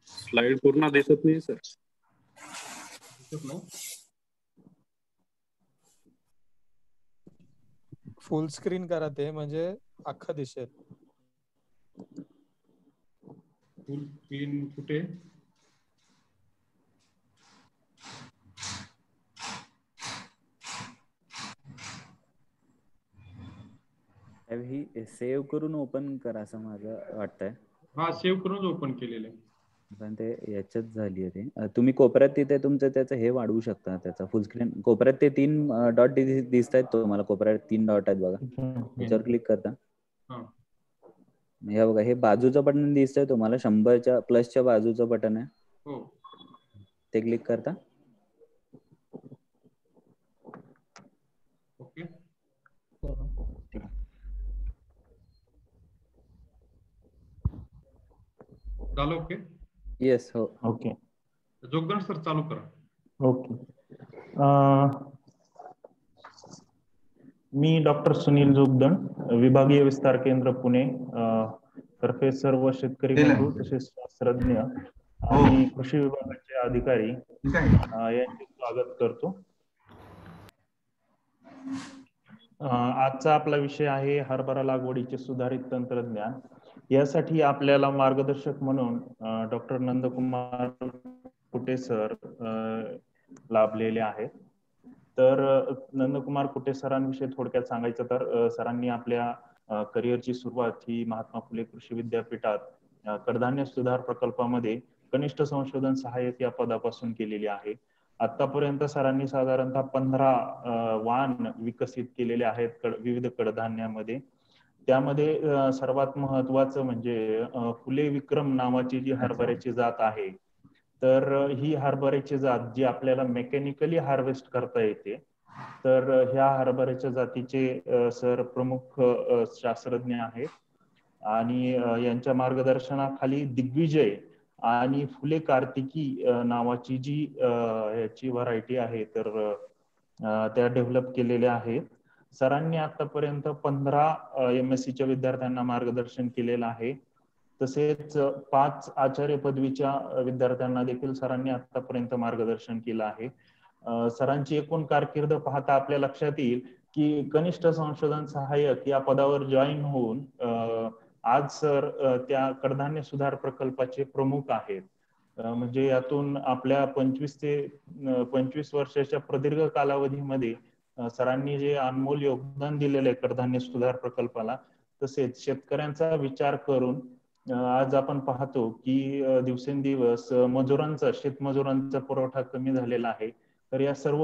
Slide पूर्ण दिसत नाही सर. फुल स्क्रीन करा ते, म्हणजे अख्खा दिसेल. फुल स्क्रीन कुठे? ही सेव्ह करून ओपन करा असं माझं वाटतंय. हा, सेव्ह करून ओपन केलेलं आहे. पण ते याच्यात झाली आहे ते. तुम्ही कोपऱ्यात तिथे तुमचं त्याचं हे वाढवू शकता, त्याचा फुल स्क्रीन. कोपऱ्यात ते 3 डॉट दिसत आहेत तुम्हाला. कोपऱ्यात 3 डॉट आहेत बघा, त्याच्यावर क्लिक करता. हे बघा, हे बाजूचं बटन दिसतंय तुम्हाला, 100च्या प्लसच्या बाजूचं बटन आहे. ते क्लिक करता. ओके, चालू. ओके, येस, हो. ओके, जोगदंड सर चालू करा. ओके. मी डॉक्टर सुनील जोगदंड, विभागीय विस्तार केंद्र पुणे तर्फे सर्व शेतकरी बंधू तसेच शास्त्रज्ञ आणि कृषी विभागाचे अधिकारी यांचे स्वागत करतो. आजचा आपला विषय आहे हरभरा लागवडीचे सुधारित तंत्रज्ञान. यासाठी आपल्याला मार्गदर्शक म्हणून डॉक्टर नंदकुमार कुटे सर लाभलेले आहेत. तर नंदकुमार कुटे सरांविषयी थोडक्यात सांगायचं तर, सरांनी आपल्या करिअरची सुरुवात ही महात्मा फुले कृषी विद्यापीठात कडधान्य सुधार प्रकल्पामध्ये कनिष्ठ संशोधन सहाय्यक या पदापासून केलेली आहे. आतापर्यंत सरांनी साधारणतः 15 वाण विकसित केलेले आहेत विविध कडधान्यामध्ये. त्यामध्ये सर्वात महत्वाचं म्हणजे फुले विक्रम नावाची जी हरभऱ्याची जात आहे, तर ही हरभऱ्याची जात जी आपल्याला मेकॅनिकली हार्वेस्ट करता येते. तर ह्या हरभऱ्याच्या जातीचे सर प्रमुख शास्त्रज्ञ आहेत आणि यांच्या मार्गदर्शनाखाली दिग्विजय आणि फुले कार्तिकी नावाची जी याची व्हरायटी आहे, तर त्या डेव्हलप केलेल्या आहेत. सरांनी आतापर्यंत 15 MSc विद्यार्थ्यांना मार्गदर्शन केलेलं आहे. तसेच 5 आचार्य पदवीच्या विद्यार्थ्यांना देखील सरांनी आतापर्यंत मार्गदर्शन केलं आहे. सरांची एकूण कारकीर्द पाहता आपल्या लक्षात येईल की कनिष्ठ संशोधन सहाय्यक या पदावर जॉईन होऊन आज सर त्या कडधान्य सुधार प्रकल्पाचे प्रमुख आहेत. म्हणजे यातून आपल्या 25 वर्षाच्या प्रदीर्घ कालावधीमध्ये सरांनी जे अनमोल योगदान दिलेलं आहे कडधान्य सुधार प्रकल्पाला, तसेच शेतकऱ्यांचा विचार करून आज आपण पाहतो की दिवसेंदिवस शेतमजुरांचा पुरवठा कमी झालेला आहे. तर या सर्व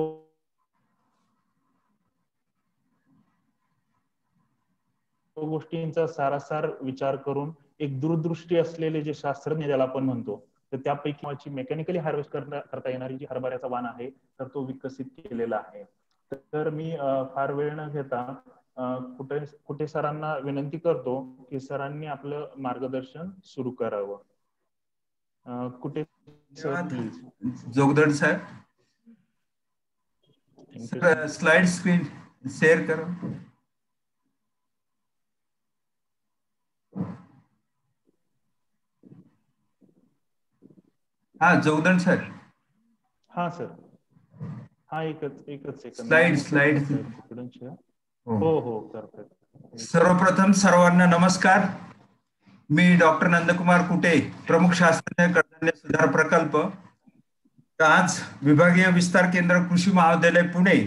गोष्टींचा सारासार विचार करून एक दूरदृष्टी असलेले जे शास्त्रज्ञ ज्याला आपण म्हणतो, तर त्यापैकी मेकॅनिकली हार्वेस्ट करता येणारी जी हरभऱ्याचा वाण आहे, तर तो विकसित केलेला आहे. तर मी फार वेळ न घेता कुटे सरांना विनंती करतो की सरांनी आपलं मार्गदर्शन सुरू करावं. कुटे सर प्लीज. जोगदंड साहेब, स्लाइड स्क्रीन शेअर करा. हा जोगदंड सर. हा सर, हा एकच सेकंद. स्लाइड. हो करतोय. सर्वप्रथम सर्वांना नमस्कार. मी डॉक्टर नंदकुमार कुटे, प्रमुख शास्त्रज्ञ कडधान्य सुधार प्रकल्प. आज विभागीय विस्तार केंद्र कृषी महाविद्यालय पुणे,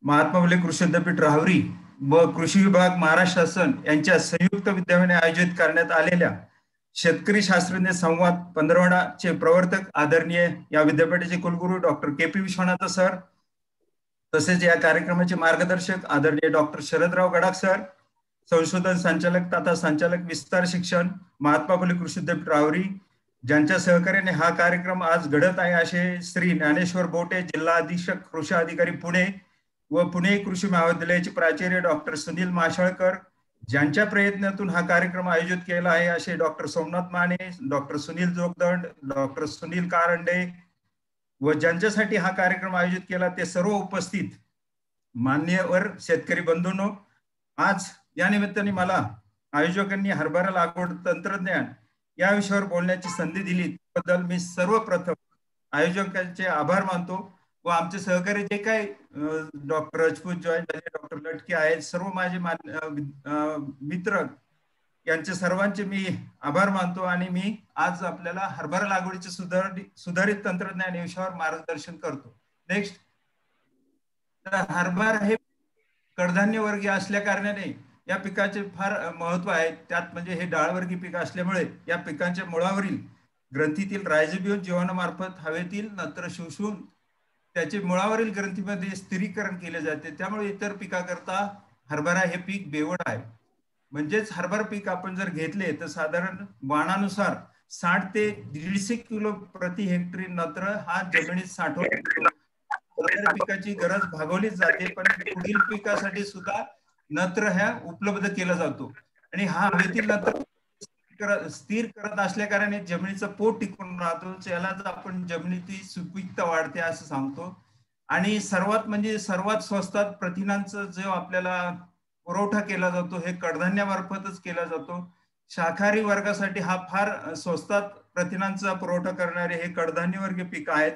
महात्मा फुले कृषी विद्यापीठ राहुरी व कृषी विभाग महाराष्ट्र शासन यांच्या संयुक्त विद्यमाने आयोजित करण्यात आलेल्या शेतकरी शास्त्रज्ञ संवाद 15वाचे प्रवर्तक आदरणीय या विद्यापीठाचे कुलगुरू डॉक्टर KP विश्वनाथ सर, तसेच या कार्यक्रमाचे मार्गदर्शक आदरणीय डॉक्टर शरदराव गडाख सर, संशोधन संचालक तथा संचालक विस्तार शिक्षण महात्मा फुले कृषी विद्यापीठ राहुरी, ज्यांच्या सहकार्याने हा कार्यक्रम आज घडत आहे असे श्री ज्ञानेश्वर बोटे, जिल्हा अधीक्षक कृषी अधिकारी पुणे व पुणे कृषी महाविद्यालयाचे प्राचार्य डॉक्टर सुनील माशाळकर, ज्यांच्या प्रयत्नातून हा कार्यक्रम आयोजित केला आहे असे doctor Somnath Mane, doctor Sunil Jogdand, doctor Sunil Karande व ज्यांच्यासाठी हा कार्यक्रम आयोजित केला ते सर्व उपस्थित मान्यवर शेतकरी बंधूंनो, आज या निमित्ताने मला आयोजकांनी हरभरा लागवड तंत्रज्ञान या विषयावर बोलण्याची संधी दिली त्याबद्दल मी सर्वप्रथम आयोजकांचे आभार मानतो व आमचे सहकारी जे काही डॉक्टर राजपूत जॉईन झाले, डॉक्टर लटके आहेत, सर्व माझे मित्र यांचे सर्वांचे मी आभार मानतो आणि मी आज आपल्याला हरभरा लागवडीचे सुधारित तंत्रज्ञान या विषयावर मार्गदर्शन करतो. नेक्स्ट, हरभरा हे कडधान्य वर्गीय असल्या कारणाने या पिकाचे फार महत्व आहे. त्यात म्हणजे हे डाळवर्गीय पीक असल्यामुळे या पिकांच्या मुळावरील ग्रंथीतील रायझोबियम जीवाणूमार्फत हवेतील नत्र शोषून त्याचे मुळावरील ग्रंथीमध्ये स्थिरीकरण केले जाते. त्यामुळे इतर पिकाकरता हरभरा हे पीक बेवड आहे. म्हणजेच हरभरा पीक आपण जर घेतले तर साधारण वाणानुसार 60 ते 150 किलो प्रति हेक्टरी नत्र हा जमिनीत साठवून पिकाची गरज भागवली जाते. पण पुढील पिकासाठी सुद्धा नत्र ह्या उपलब्ध केला जातो आणि हा हवेतील नत्र स्थिर करत असल्या कारणाने जमिनीचा पोट टिकून राहतो. यालाच आपण जमिनीची सुपीकता वाढते असं सांगतो. आणि सर्वात स्वस्तात प्रथिनांचा जो आपल्याला पुरवठा केला जातो हे कडधान्यामार्फतच केला जातो. शाकाहारी वर्गासाठी हा फार स्वस्तात प्रथिनांचा पुरवठा करणारे हे कडधान्य वर्गीय पीक आहेत.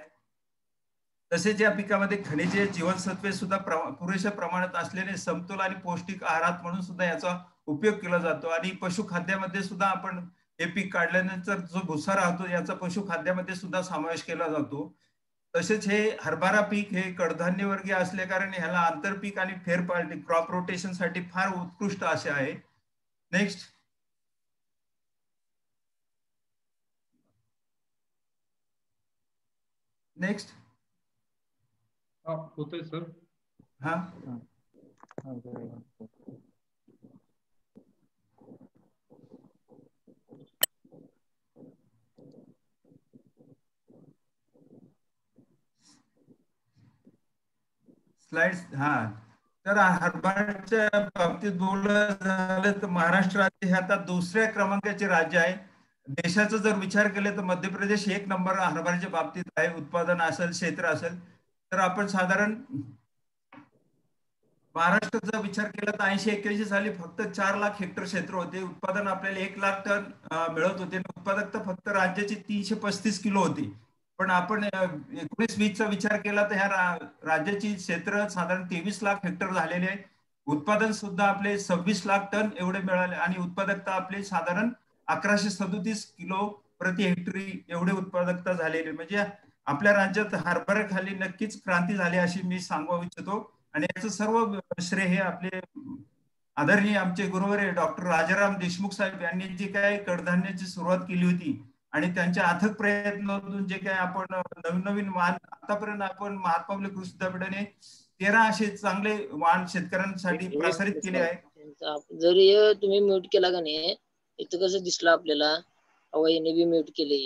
तसेच या पिकामध्ये खनिजे, जीवनसत्वे सुद्धा पुरेशा प्रमाणात असल्याने समतोल आणि पौष्टिक आहारात म्हणून सुद्धा याचा उपयोग केला जातो. आणि पशुखाद्यामध्ये सुद्धा आपण हे पीक काढल्यानंतर जो भुसा राहतो याचा पशुखाद्यामध्ये सुद्धा समावेश केला जातो. तसेच हे हरभरा पीक हे कडधान्य वर्गीय असल्या कारणे ह्याला आंतरपीक आणि फेरपालटी क्रॉप रोटेशन साठी फार उत्कृष्ट असे आहे. नेक्स्ट, होतोय सर. हा, स्लाइड्स. हा, तर हरभऱ्याच्या बाबतीत बोललं झालं तर महाराष्ट्र राज्य हे आता दुसऱ्या क्रमांकाचे राज्य आहे. देशाचा जर विचार केला तर मध्य प्रदेश 1 नंबर हरभऱ्याच्या बाबतीत आहे. उत्पादन असेल, क्षेत्र असेल तर आपण साधारण महाराष्ट्राचा विचार केला तर 80-81 साली फक्त 4 लाख हेक्टर क्षेत्र होते. उत्पादन आपल्याला 1 लाख टन मिळत होते. उत्पादकता फक्त राज्याची 335 किलो होती. पण आपण 19-20 चा विचार केला तर ह्या राज्याची क्षेत्र साधारण 23 लाख हेक्टर झालेले आहे. उत्पादन सुद्धा आपले 26 लाख टन एवढे मिळाले आणि उत्पादकता आपली साधारण 1137 किलो प्रति हेक्टरी एवढे उत्पादकता झालेली. म्हणजे आपल्या राज्यात हरभऱ्याखाली नक्कीच क्रांती झाली अशी मी सांगू इच्छितो. आणि याचं सर्व श्रेय हे आपले आदरणीय आमचे गुरुवर्य डॉक्टर राजाराम देशमुख साहेब यांनी जी काय कडधान्याची सुरुवात केली होती आणि त्यांच्या अथक प्रयत्नातून जे काय आपण नवीन वाण आतापर्यंत आपण महात्मा फुले कृषी विद्यापीठाने 13 असे चांगले वाण शेतकऱ्यांसाठी प्रसारित केले आहे. जरी तुम्ही म्यूट केला का नाही, इथं कसं दिसलं आपल्याला याने बी म्यूट केले,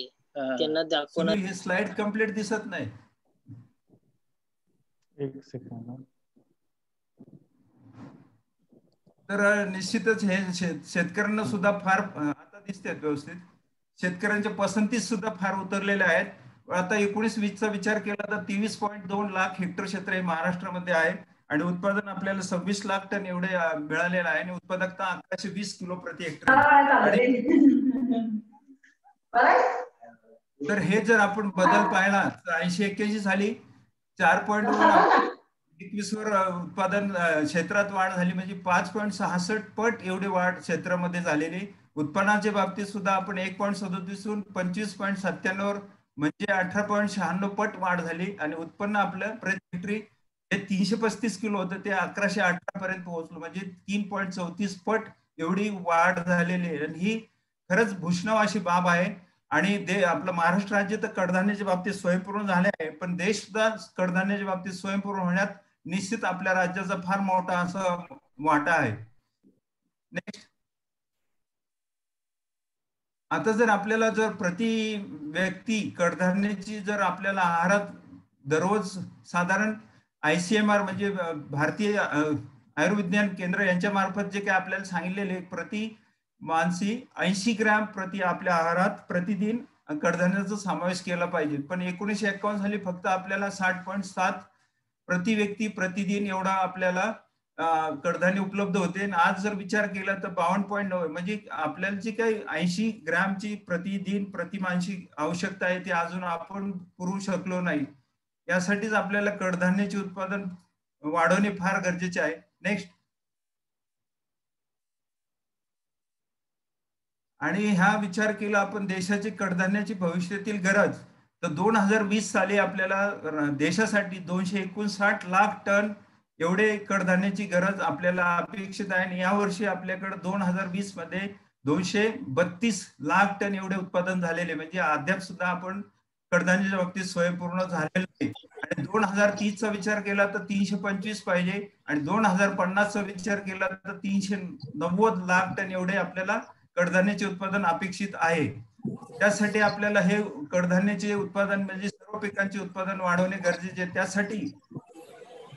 त्यांना दाखवणार. हे स्लाइड कंप्लीट दिसत नाही. एक सेकंड. तर निश्चितच हे शेतकऱ्यांना सुद्धा फार आता दिसतात व्यवस्थित. शेतकऱ्यांच्या पसंतीत सुद्धा फार उतरलेले आहेत. आता 19-20 चा विचार केला तर 23.2 लाख हेक्टर क्षेत्र हे महाराष्ट्रामध्ये आहे आणि उत्पादन आपल्याला 26 लाख टन एवढे मिळालेलं आहे आणि उत्पादकता 1120 किलो प्रति हेक्टर. तर हे जर आपण बदल पाहिला तर 80-81 साली 4.2 21 वर उत्पादन क्षेत्रात वाढ झाली, म्हणजे 5.66 पट एवढी वाढ क्षेत्रामध्ये झालेली. उत्पन्नाच्या बाबतीत सुद्धा आपण 1.37 वरून 25.97 वर म्हणजे 18.96 पट वाढ झाली आणि उत्पन्न आपलं प्रति हेक्टरी हे 335 किलो होतं ते 1118 पर्यंत पोहोचलो, म्हणजे 3.34 पट एवढी वाढ झालेली आहे. आणि ही खरंच भूषणाव अशी बाब आहे. आणि आपलं महाराष्ट्र राज्य तर कडधान्याच्या बाबतीत स्वयंपूर्ण झाले आहे, पण देश सुद्धा कडधान्याच्या बाबतीत स्वयंपूर्ण होण्यात निश्चित आपल्या राज्याचा फार मोठा असा वाटा आहे. नेक्स्ट, आता जर आपल्याला जर प्रति व्यक्ती कडधान्याची जर आपल्याला आहारात दररोज साधारण ICMR म्हणजे भारतीय आयुर्विज्ञान केंद्र यांच्या मार्फत जे काय आपल्याला सांगितलेले प्रति माणसी 80 ग्रॅम प्रति आपल्या आहारात प्रतिदिन कडधान्याचा समावेश केला पाहिजे. पण 1951 साली फक्त आपल्याला 60.7 प्रति व्यक्ती प्रतिदिन एवढा आपल्याला कडधान्य उपलब्ध होते आणि आज जर विचार केला तर 52.9 म्हणजे आपल्याला जी काही 80 ग्रॅमची प्रतिदिन प्रतिमानशी आवश्यकता आहे ती अजून आपण पुरवू शकलो नाही. यासाठीच आपल्याला कडधान्याचे उत्पादन वाढवणे फार गरजेचे आहे. नेक्स्ट. आणि हा विचार केला आपण देशाची कडधान्याची भविष्यातील गरज तर 2020 साली आपल्याला देशासाठी 259 लाख टन एवढे कडधान्याची गरज आपल्याला अपेक्षित आहे आणि यावर्षी आपल्याकडे 2020 मध्ये 232 लाख टन एवढे उत्पादन झालेले म्हणजे अद्याप सुद्धा आपण कडधान्याच्या बाबतीत स्वयंपूर्ण झालेले नाही. आणि 2030 चा विचार केला तर 325 पाहिजे आणि 2050 चा विचार केला तर 390 लाख टन एवढे आपल्याला कडधान्याचे उत्पादन अपेक्षित आहे. त्यासाठी आपल्याला हे कडधान्याचे उत्पादन म्हणजे सर्व पिकांचे उत्पादन वाढवणे गरजेचे आहे. त्यासाठी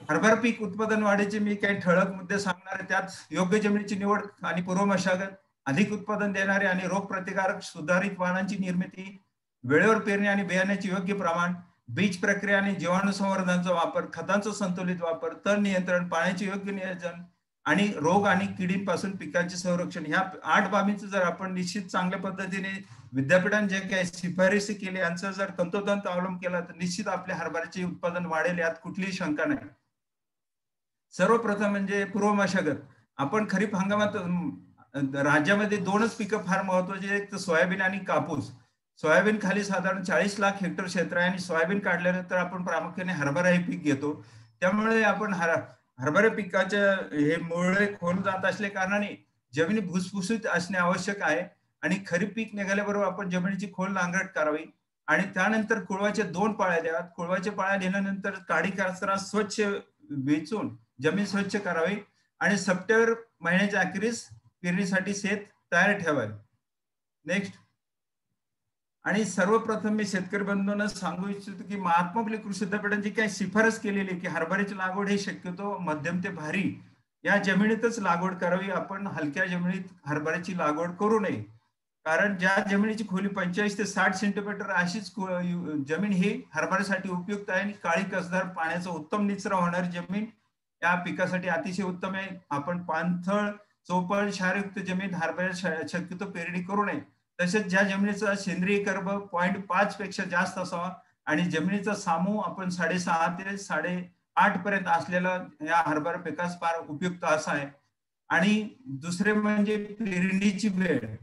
हरभरा पीक उत्पादन वाढीचे मी काही ठळक मुद्दे सांगणार आहे. त्यात योग्य जमिनीची निवड आणि पूर्व मशागत, अधिक उत्पादन देणारे आणि रोग प्रतिकारक सुधारित वाणांची निर्मिती, वेळेवर पेरणी आणि बियाण्याचे योग्य प्रमाण, बीज प्रक्रिया आणि जीवाणू संवर्धनाचा वापर, खतांचा संतुलित वापर, तण नियंत्रण, पाण्याचे योग्य नियोजन आणि रोग आणि किडींपासून पिकांचे संरक्षण ह्या 8 बाबींचं जर आपण निश्चित चांगल्या पद्धतीने विद्यापीठाने जे काही शिफारसी केली यांचा जर तंतोतंत अवलंब केला तर निश्चित आपल्या हरभऱ्याचे उत्पादन वाढेल यात कुठलीही शंका नाही. सर्वप्रथम म्हणजे पूर्व मशागत. आपण खरीप हंगामात राज्यामध्ये 2च पिकं फार महत्वाची आहेत, एक तर सोयाबीन आणि कापूस. सोयाबीन खाली साधारण 40 लाख हेक्टर क्षेत्र आहे आणि सोयाबीन काढल्यानंतर आपण प्रामुख्याने हरभरा हे पीक घेतो. त्यामुळे आपण हरभरा पिकाच्या हे मुळे खोल जात असल्या कारणाने जमिनी भुसभुशीत असणे आवश्यक आहे आणि खरीप पीक निघाल्याबरोबर आपण जमिनीची खोल नांगरट करावी आणि त्यानंतर कुळवाच्या 2 पाळ्या द्याव्यात. कुळवाच्या पाळ्या दिल्यानंतर काडी कचरा स्वच्छ वेचून जमीन स्वच्छ करावी आणि सप्टेंबर महिन्याच्या अखेरीस पेरणीसाठी शेत तयार ठेवावे. नेक्स्ट. आणि सर्वप्रथम मी शेतकरी बंधूंना सांगू इच्छितो की महात्मा फुले कृषी विद्यापीठाने जी काही शिफारस केलेली की हरभऱ्याची लागवड ही शक्यतो मध्यम ते भारी या जमिनीतच लागवड करावी. आपण हलक्या जमिनीत हरभऱ्याची लागवड करू नये. कारण ज्या जमिनीची खोली 45 ते 60 सेंटीमीटर अशीच जमीन ही हरभऱ्यासाठी उपयुक्त आहे आणि काळी कसदार पाण्याचा उत्तम निचरा होणारी जमीन या पिकासाठी अतिशय उत्तम आहे. आपण पाणथळ चौपळ क्षारयुक्त जमीन हरभऱ्यात शक्यतो पेरणी करू नये. तसेच ज्या जमिनीचा सेंद्रिय कर्ब 0.5 पेक्षा जास्त असावा आणि जमिनीचा सामू आपण 6.5 ते 8.5 पर्यंत असलेला या हरभरा पिकास फार उपयुक्त असा आहे. आणि दुसरे म्हणजे पेरणीची वेळ.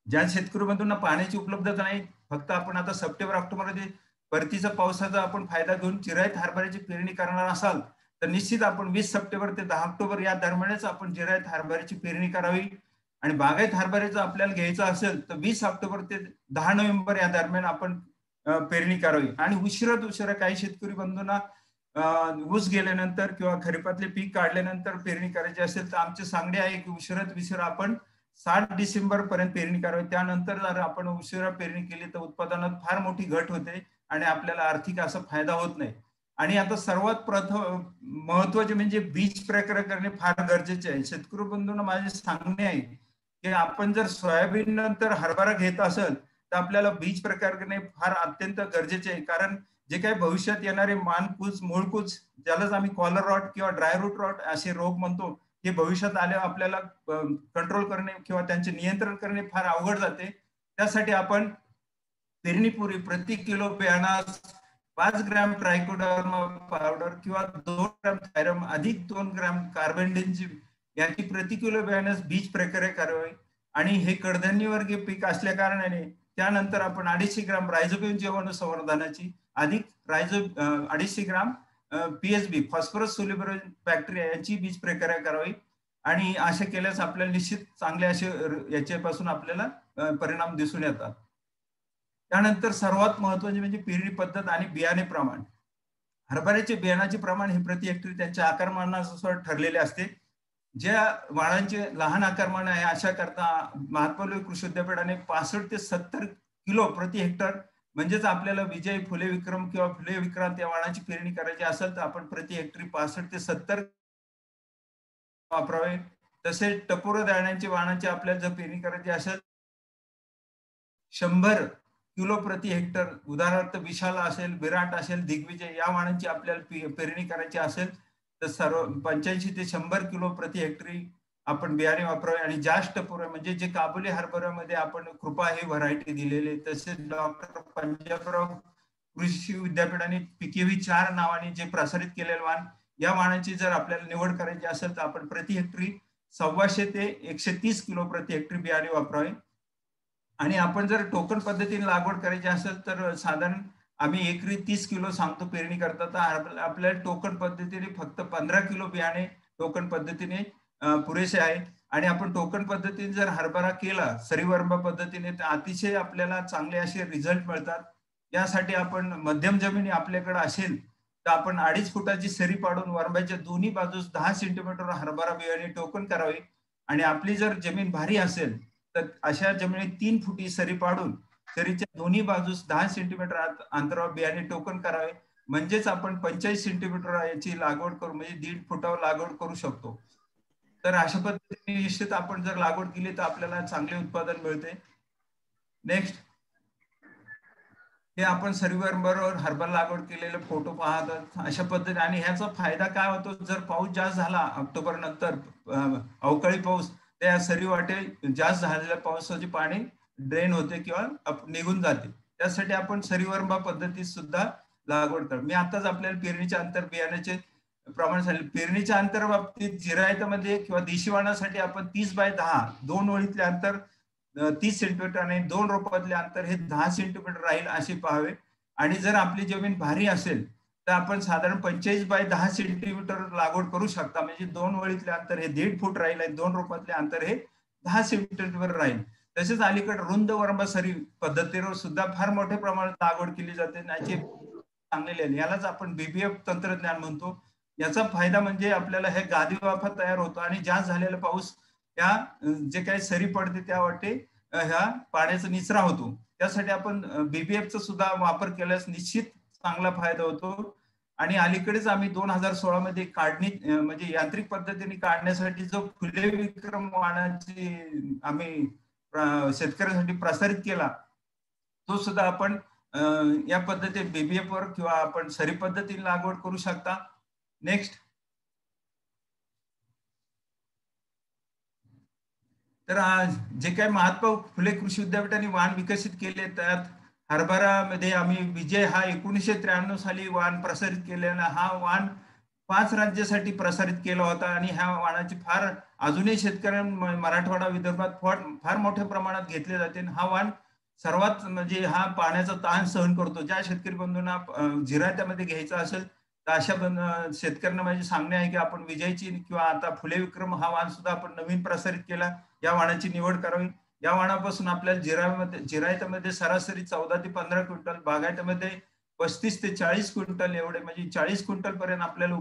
ज्या शेतकरी बंधूंना पाण्याची उपलब्धता नाही, फक्त आपण आता सप्टेंबर ऑक्टोबर मध्ये परतीचा पावसाचा आपण फायदा घेऊन जिरायत हरभऱ्याची पेरणी करणार असाल तर निश्चित आपण 20 सप्टेंबर ते 10 ऑक्टोबर या दरम्यानच आपण जिरायत हरभऱ्याची पेरणी करावी. आणि बागायत हरभऱ्याचं आपल्याला घ्यायचं असेल तर 20 ऑक्टोबर ते 10 नोव्हेंबर या दरम्यान आपण पेरणी करावी. आणि उशिरा काही शेतकरी बंधूंना ऊस गेल्यानंतर किंवा खरीपातले पीक काढल्यानंतर पेरणी करायची असेल तर आमचे सांगणे आहे की उशिरा आपण 7 डिसेंबर पर्यंत पेरणी करावी. त्यानंतर जर आपण उशिरा पेरणी केली तर उत्पादनात फार मोठी घट होते आणि आपल्याला आर्थिक असा फायदा होत नाही. आणि आता सर्वात प्रथम महत्वाचे म्हणजे बीज प्रक्रिया करणे फार गरजेचे आहे. शेतकरी बंधूंना माझे सांगणे आहे की आपण जर सोयाबीन नंतर हरभरा घेत असेल तर आपल्याला बीज प्रकार करणे फार अत्यंत गरजेचे आहे. कारण जे काही भविष्यात येणारे मानकूज, मूळकूज, ज्यालाच आम्ही कॉलर रॉट किंवा ड्राय रूट रॉट असे रोग म्हणतो, हे भविष्यात आल्यावर आपल्याला कंट्रोल करणे किंवा त्यांचे नियंत्रण करणे फार अवघड जाते. त्यासाठी आपण पेरणीपूर्वी प्रति किलो बियाणास 5 ग्रॅम ट्रायकोडर्मा पावडर किंवा 2 ग्रॅम थायरम अधिक 2 ग्रॅम कार्बेंडेजिम यांची प्रति किलो बियाण्यास बीज प्रक्रिया करावी. आणि हे कडधान्यवर्गीय पीक असल्या कारणाने त्यानंतर आपण 250 ग्राम रायझोबियम जीवाणू संवर्धनाची अधिक 250 ग्राम पीएसबी फॉस्फरस सोल्युबल बॅक्टेरिया यांची बीज प्रक्रिया करावी. आणि अशा केल्यास आपल्याला निश्चित चांगले असे याच्यापासून आपल्याला परिणाम दिसून येतात. त्यानंतर सर्वात महत्वाचे म्हणजे पेरणी पद्धत आणि बियाणे प्रमाण. हरभऱ्याचे बियाणाचे प्रमाण हे प्रति हेक्टरी त्यांच्या आकारमानानुसार ठरलेले असते. ज्या वाणांचे लहान आकारमान आहे अशा करता महात्मा फुले कृषी विद्यापीठाने 65 ते 70 किलो प्रति हेक्टर म्हणजेच आपल्याला विजय, फुले विक्रम किंवा फुले विक्रांत या वाणाची पेरणी करायची असेल तर आपण प्रति हेक्टरी 65 ते 70 वापरावे. तसेच टपोर दाण्याच्या वाणाची आपल्याला जर पेरणी करायची असेल 100 किलो प्रति हेक्टर, उदाहरणार्थ विशाला असेल, विराट असेल, दिग्विजय या वाणांची आपल्याला पेरणी करायची असेल तर सर्व 85 ते 100 किलो प्रति हेक्टरी आपण बियाणे वापरावे आणि जास्त पुरे म्हणजे जे काबुली हरभऱ्यामध्ये आपण कृपा ही व्हरायटी दिलेली, तसेच डॉक्टर पंजाबराव कृषी विद्यापीठाने PKV 4 नावाने जे प्रसारित केलेले वाण, या वाणाची जर आपल्याला निवड करायची असेल तर आपण प्रति हेक्टरी 125 ते 130 किलो प्रति हेक्टरी बियाणे वापरावे. आणि आपण जर टोकन पद्धतीने लागवड करायची असेल तर साधारण आम्ही एकरी 30 किलो सांगतो पेरणी करता, तर आपल्याला टोकन पद्धतीने फक्त 15 किलो बियाणे टोकन पद्धतीने पुरेसे आहे. आणि आपण टोकन पद्धतीने जर हरभरा केला सरीवरंबा पद्धतीने तर अतिशय आपल्याला चांगले असे रिझल्ट मिळतात. यासाठी आपण मध्यम जमिनी आपल्याकडे असेल तर आपण 2.5 फुटाची सरी पाडून वरंब्याच्या दोन्ही बाजूस 10 सेंटीमीटर हरभरा बियाणे टोकन करावे. आणि आपली जर जमीन भारी असेल तर अशा जमिनीत 3 फुटी सरी पाडून सरीच्या दोन्ही बाजूस 10 सेंटीमीटर अंतरावर बियाणे टोकन करावे. म्हणजेच आपण 45 सेंटीमीटर याची लागवड करू म्हणजे 1.5 फुटावर लागवड करू शकतो. तर अशा पद्धतीने निश्चित आपण जर लागवड केली तर आपल्याला चांगले उत्पादन मिळते. नेक्स्ट, हे आपण सरीवरंबावर हरभरा लागवड केलेले फोटो पाहतात अशा पद्धतीने. आणि ह्याचा फायदा काय होतो, जर पाऊस जास्त झाला ऑक्टोबर नंतर अवकाळी पाऊस, त्या सरी वाटे जास्त झालेल्या पावसाचे पाणी ड्रेन होते किंवा निघून जाते. त्यासाठी आपण सरीवरंबा पद्धतीत सुद्धा लागवड कर. मी आताच आपल्याला पेरणीच्या अंतर बियाण्याचे प्रमाण सांगितले. पेरणीच्या अंतर बाबतीत जिरायतामध्ये किंवा देशी वाणासाठी आपण 30/10 2 ओळीतले अंतर 30 सेंटीमीटर आणि 2 रोपातले अंतर हे 10 सेंटीमीटर राहील असे पाहावे. आणि जर आपली जमीन भारी असेल तर आपण साधारण 45/10 सेंटीमीटर लागवड करू शकता. म्हणजे 2 ओळीतले अंतर हे 1.5 फूट राहील आणि 2 रोपातले अंतर हे 10 सेंटीमीटर राहील. तसेच अलीकडे रुंद वरंबा सरी पद्धतीवर सुद्धा फार मोठ्या प्रमाणात लागवड केली जाते. याचे चांगले यालाच आपण BBF तंत्रज्ञान म्हणतो. याचा फायदा म्हणजे आपल्याला हे गादी वाफा तयार होतो आणि जास्त झालेला पाऊस या जे काही सरी पडते त्या वाटे ह्या पाण्याचा निचरा होतो. त्यासाठी आपण BBF चा सुद्धा वापर केल्यास निश्चित चांगला फायदा होतो. आणि अलीकडेच आम्ही 2016 मध्ये काढणी म्हणजे यांत्रिक पद्धतीने काढण्यासाठी जो फुले विक्रम वाणाची आम्ही शेतकऱ्यांसाठी प्रसारित केला, तो सुद्धा आपण या पद्धतीने BBF वर किंवा आपण सरी पद्धतीने लागवड करू शकता. नेक्स्ट, तर जे काही महात्मा फुले कृषी विद्यापीठाने वाण विकसित केले त्यात हरभरामध्ये आम्ही विजय हा 1993 साली वाण प्रसारित केलेला. हा वाण 5 राज्यासाठी प्रसारित केला होता आणि ह्या वाणाची फार अजूनही शेतकऱ्यांना मराठवाडा विदर्भात फार मोठ्या प्रमाणात घेतले जाते. हा वाण सर्वात म्हणजे हा पाण्याचा ताण सहन करतो. ज्या शेतकरी बंधूंना जिरायत्यामध्ये घ्यायचा असेल तर अशा शेतकऱ्यांना माझे सांगणे आहे की आपण विजयची किंवा आता फुले विक्रम हा वाण सुद्धा आपण नवीन प्रसारित केला. या वाणाची निवड करावी. या वाणापासून आपल्याला जिरायत्यामध्ये सरासरी 14 ते 15 क्विंटल, बागायत्यामध्ये 35 ते 40 क्विंटल एवढे म्हणजे 40 क्विंटल पर्यंत आपल्याला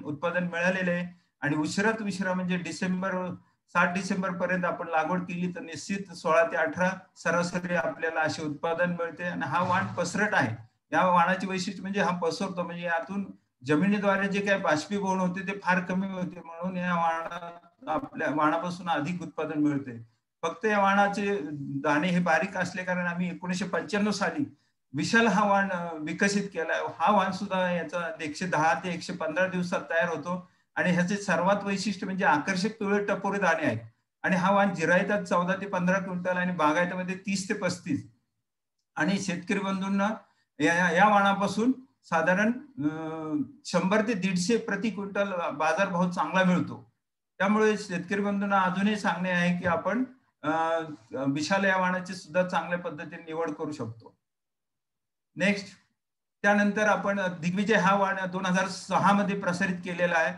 उत्पादन मिळालेले आहे. आणि उशिरात उशिरा म्हणजे 7 डिसेंबर पर्यंत आपण लागवड केली तर निश्चित 16 ते 18 सरासरी आपल्याला असे उत्पादन मिळते. आणि हा वाण पसरट आहे. या वाणाची वैशिष्ट्य म्हणजे हा पसरतो, म्हणजे यातून जमिनीद्वारे जे काही बाष्पीभवन होते ते फार कमी होते. म्हणून या आपल्या वाणापासून अधिक उत्पादन मिळते. फक्त या वाणाचे दाणे हे बारीक असले कारण आम्ही 1995 साली विशाल हा वाण विकसित केला. हा वाण सुद्धा याचा 110 ते 115 दिवसात तयार होतो. आणि ह्याचे सर्वात वैशिष्ट्य म्हणजे आकर्षक पिवळे टपोरे दाणे आहेत. आणि हा वाण जिरायतात 14 ते 15 क्विंटल आणि बागायतामध्ये 30 ते 35. आणि शेतकरी बंधूंना या वाणापासून साधारण 100 ते 150 प्रति क्विंटल बाजारभाव चांगला मिळतो. त्यामुळे शेतकरी बंधूंना अजूनही सांगणे आहे की आपण विशाल या वाणाची सुद्धा चांगल्या पद्धतीने निवड करू शकतो. नेक्स्ट, त्यानंतर आपण दिग्विजय हा वाण 2006 मध्ये प्रसारित केलेला आहे.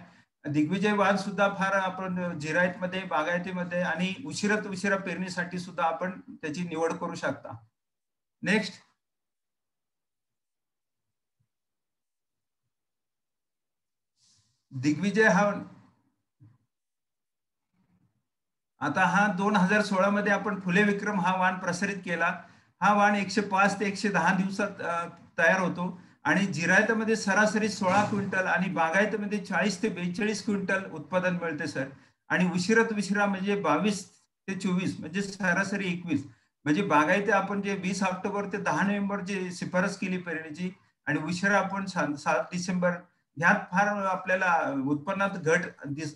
दिग्विजय वाण सुद्धा फार आपण जिरायतमध्ये, बागायतीमध्ये आणि उशिरा पेरणीसाठी सुद्धा आपण त्याची निवड करू शकता. नेक्स्ट, दिग्विजय हा आता हा 2016 मध्ये आपण फुले विक्रम हा वाण प्रसारित केला. हा वाण 105 ते 110 दिवसात तयार होतो आणि जिरायतामध्ये सरासरी 16 क्विंटल आणि बागायतीमध्ये 40 ते 42 क्विंटल उत्पादन मिळते सर. आणि उशिरा म्हणजे 22 ते 24 म्हणजे सरासरी 21. म्हणजे बागायती आपण जे 20 ऑक्टोबर ते 10 नोव्हेंबर जे शिफारस केली पेरणीची आणि उशिरा आपण 7 डिसेंबर ह्यात फार आपल्याला उत्पन्नात घट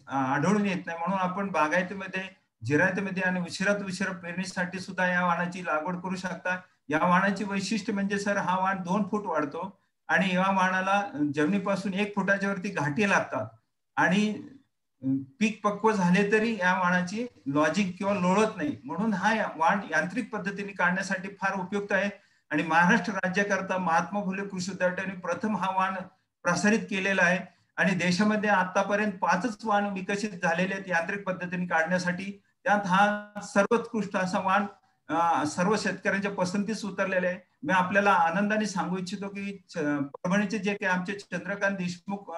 आढळून येत नाही. म्हणून आपण बागायतीमध्ये, जिरायतीमध्ये आणि उशिरा पेरणीसाठी सुद्धा या वाणाची लागवड करू शकता. या वाणाची वैशिष्ट्य म्हणजे सर, हा वाण 2 फूट वाढतो आणि या वाणाला जमिनीपासून 1 फुटाच्या वरती घाटी लागतात आणि पीक पक्व झाले तरी या वाणाची लॉजिक किंवा लोळत नाही. म्हणून हा वाण यांत्रिक पद्धतीने काढण्यासाठी फार उपयुक्त आहे आणि महाराष्ट्र राज्याकरता महात्मा फुले कृषी विद्यापीठाने प्रथम हा वाण प्रसारित केलेला आहे आणि देशामध्ये आतापर्यंत 5च वाण विकसित झालेले आहेत यांत्रिक पद्धतीने काढण्यासाठी. त्यात हा सर्वोत्कृष्ट असा वाण सर्व शेतकऱ्यांच्या पसंतीस उतरलेले आहे. मी आपल्याला आनंदाने सांगू इच्छितो की परभणीचे जे काही आमचे चंद्रकांत देशमुख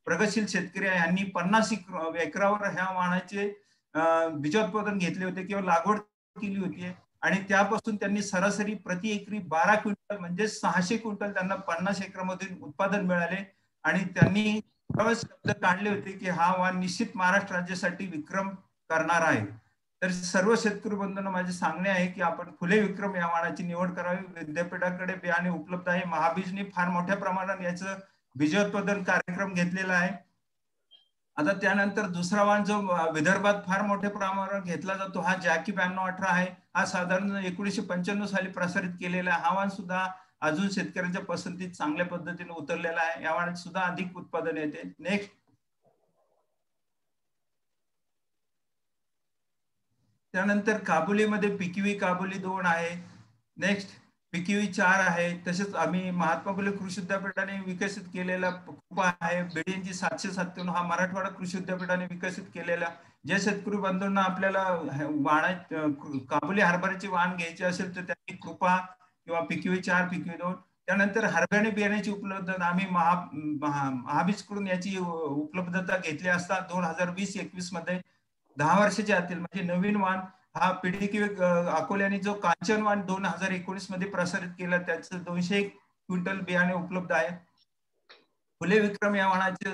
प्रगतशील शेतकरी आहे, यांनी 50 एकरावर ह्या वाणाचे बीजोत्पादन घेतले होते किंवा लागवड केली होती आणि त्यापासून त्यांनी सरासरी प्रति एकरी 12 क्विंटल म्हणजे 600 क्विंटल त्यांना 50 एकरामधून उत्पादन मिळाले आणि त्यांनी शब्द काढले होते की हा वाण निश्चित महाराष्ट्र राज्यासाठी विक्रम करणार आहे. तर सर्व शेतकरी बंधूंना माझे सांगणे आहे की आपण फुले विक्रम या वाणाची निवड करावी. विद्यापीठाकडे बियाणे उपलब्ध आहे. महाबीजने फार मोठ्या प्रमाणात याचं बीजोत्पादन कार्यक्रम घेतलेला आहे. आता त्यानंतर दुसरा वाण जो विदर्भात फार मोठ्या प्रमाणावर घेतला जातो हा जॅकी 9218 आहे. हा साधारण 1995 साली प्रसारित केलेला हा वाण सुद्धा अजून शेतकऱ्यांच्या पसंतीत चांगल्या पद्धतीने उतरलेला आहे. या वाणात सुद्धा अधिक उत्पादन येते. नेक्स्ट, त्यानंतर काबुलीमध्ये पिकिवी काबुली 2 आहे. नेक्स्ट, पिकिवी 4 आहे. तसेच आम्ही महात्मा फुले कृषी विद्यापीठाने विकसित केलेला कृपा आहे. BDNG 797 हा मराठवाडा कृषी विद्यापीठाने विकसित केलेला. जे शेतकरी बंधूंना आपल्याला काबुली हरभऱ्याची वाण घ्यायची असेल तर त्यांनी कृपा किंवा पिकिवी 4, पिकिवी 2. त्यानंतर हरभऱ्याने बियाण्याची उपलब्धता आम्ही महाबीजकडून याची उपलब्धता घेतली असता 2020-21 मध्ये 10 वर्षाच्या आतील म्हणजे नवीन वाण हा PDQ अकोल्याने जो कांचन वाण 2019 मध्ये प्रसारित केला त्याचं 201 क्विंटल बियाणे उपलब्ध आहे. फुले विक्रम या वाणाचे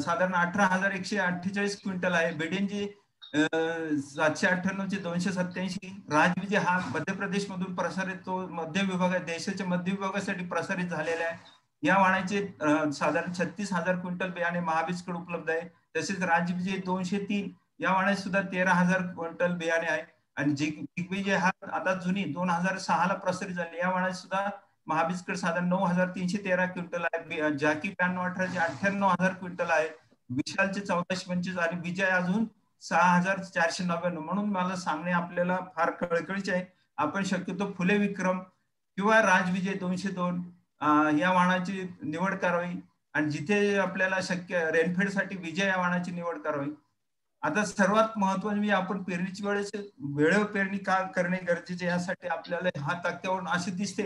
साधारण 18,148 क्विंटल आहे. BDNG 798 चे 287. राजविजय हा मध्य प्रदेश मधून प्रसारित, तो मध्य विभागात देशाच्या मध्य विभागासाठी प्रसारित झालेला आहे. या वाणाचे साधारण 36,000 क्विंटल बियाणे महाबीजकडे उपलब्ध आहे. तसेच राजविजय 203 या वाणात सुद्धा 13,000 क्विंटल बियाणे आहे आणि दिग्विजय हा आता जुनी 2006 ला प्रसारित झाले. या वाणात सुद्धा महाबीजकडे साधारण 9,313 क्विंटल आहे. जॅकी 9218 98,000 क्विंटल आहे. विशालचे 1425 आणि विजय अजून 6,499. म्हणून मला सांगणे आपल्याला फार कळकळीचे आहे. आपण शक्यतो फुले विक्रम किंवा राजविजय 202 या वाणाची निवड करावी आणि जिथे आपल्याला शक्य रेनफेड साठी विजय या वाणाची निवड करावी. आता सर्वात महत्त्वाचे आपण पेरणीची वेळेवर पेरणी का करणे गरजेचे यासाठी आपल्याला हा तक्त्यावरून असे दिसते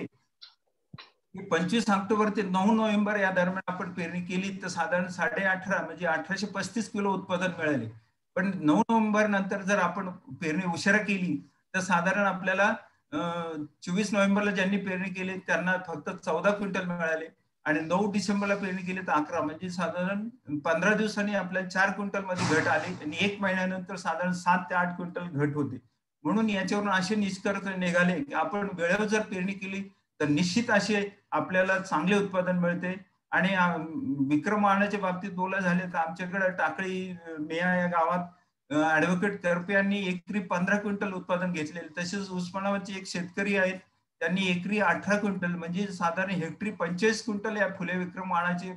की 25 ऑक्टोबर ते 9 नोव्हेंबर या दरम्यान आपण पेरणी केली तर साधारण 18.5 म्हणजे 1835 किलो उत्पादन मिळाले. पण 9 नोव्हेंबर नंतर जर आपण पेरणी उशिरा केली तर साधारण आपल्याला 24 नोव्हेंबरला ज्यांनी पेरणी केली त्यांना फक्त 14 क्विंटल मिळाले आणि 9 डिसेंबरला पेरणी केली तर 11 म्हणजे साधारण 15 दिवसांनी आपल्याला 4 क्विंटल मध्ये घट आली आणि 1 महिन्यानंतर साधारण 7 ते 8 क्विंटल घट होते. म्हणून याच्यावरून असे निष्कर्ष निघाले की आपण वेळेवर जर पेरणी केली तर निश्चित असे आपल्याला चांगले उत्पादन मिळते. आणि विक्रम वाणाच्या बाबतीत बोलायचं झाले तर आमच्याकडे टाकळी मेया या गावात ऍडव्होकेट करपे यांनी एकरी 15 क्विंटल उत्पादन घेतलेले. तसेच उस्मानाबादचे एक शेतकरी आहेत त्यांनी एकरी 18 क्विंटल म्हणजे साधारण हेक्टरी 45 क्विंटल या फुले विक्रम वाणाचे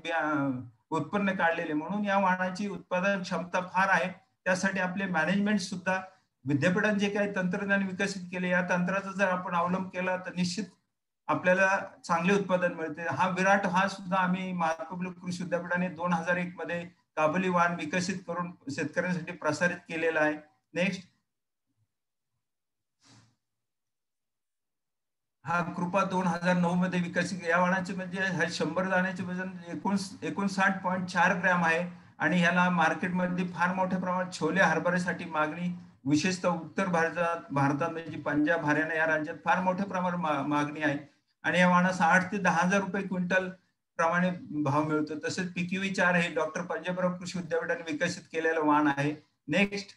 उत्पन्न काढलेले. म्हणून या वाणाची उत्पादन क्षमता फार आहे. त्यासाठी आपले मॅनेजमेंट सुद्धा विद्यापीठाने जे काही तंत्रज्ञान विकसित केले या तंत्राचा जर आपण अवलंब केला तर निश्चित आपल्याला चांगले उत्पादन मिळते. हा विराट हा सुद्धा आम्ही महात्मा फुले कृषी विद्यापीठाने 2001 मध्ये काबुली वाण विकसित करून शेतकऱ्यांसाठी प्रसारित केलेला आहे. नेक्स्ट, हा कृपा 2009 मध्ये विकसित. या वाणाचे म्हणजे 100 दाण्याचे वजन 59.4 ग्रॅम आहे आणि ह्याला मार्केटमध्ये फार मोठ्या प्रमाणात छोले हरभऱ्यासाठी मागणी, विशेषतः उत्तर भारतात म्हणजे पंजाब हरियाणा या राज्यात फार मोठ्या प्रमाणात मागणी आहे आणि या वाणास 8 ते 10,000 रुपये क्विंटल प्रमाणे भाव मिळतो. तसेच PQV 4 हे डॉक्टर पंजाबराव कृषी विद्यापीठाने विकसित केलेलं वाण आहे. नेक्स्ट,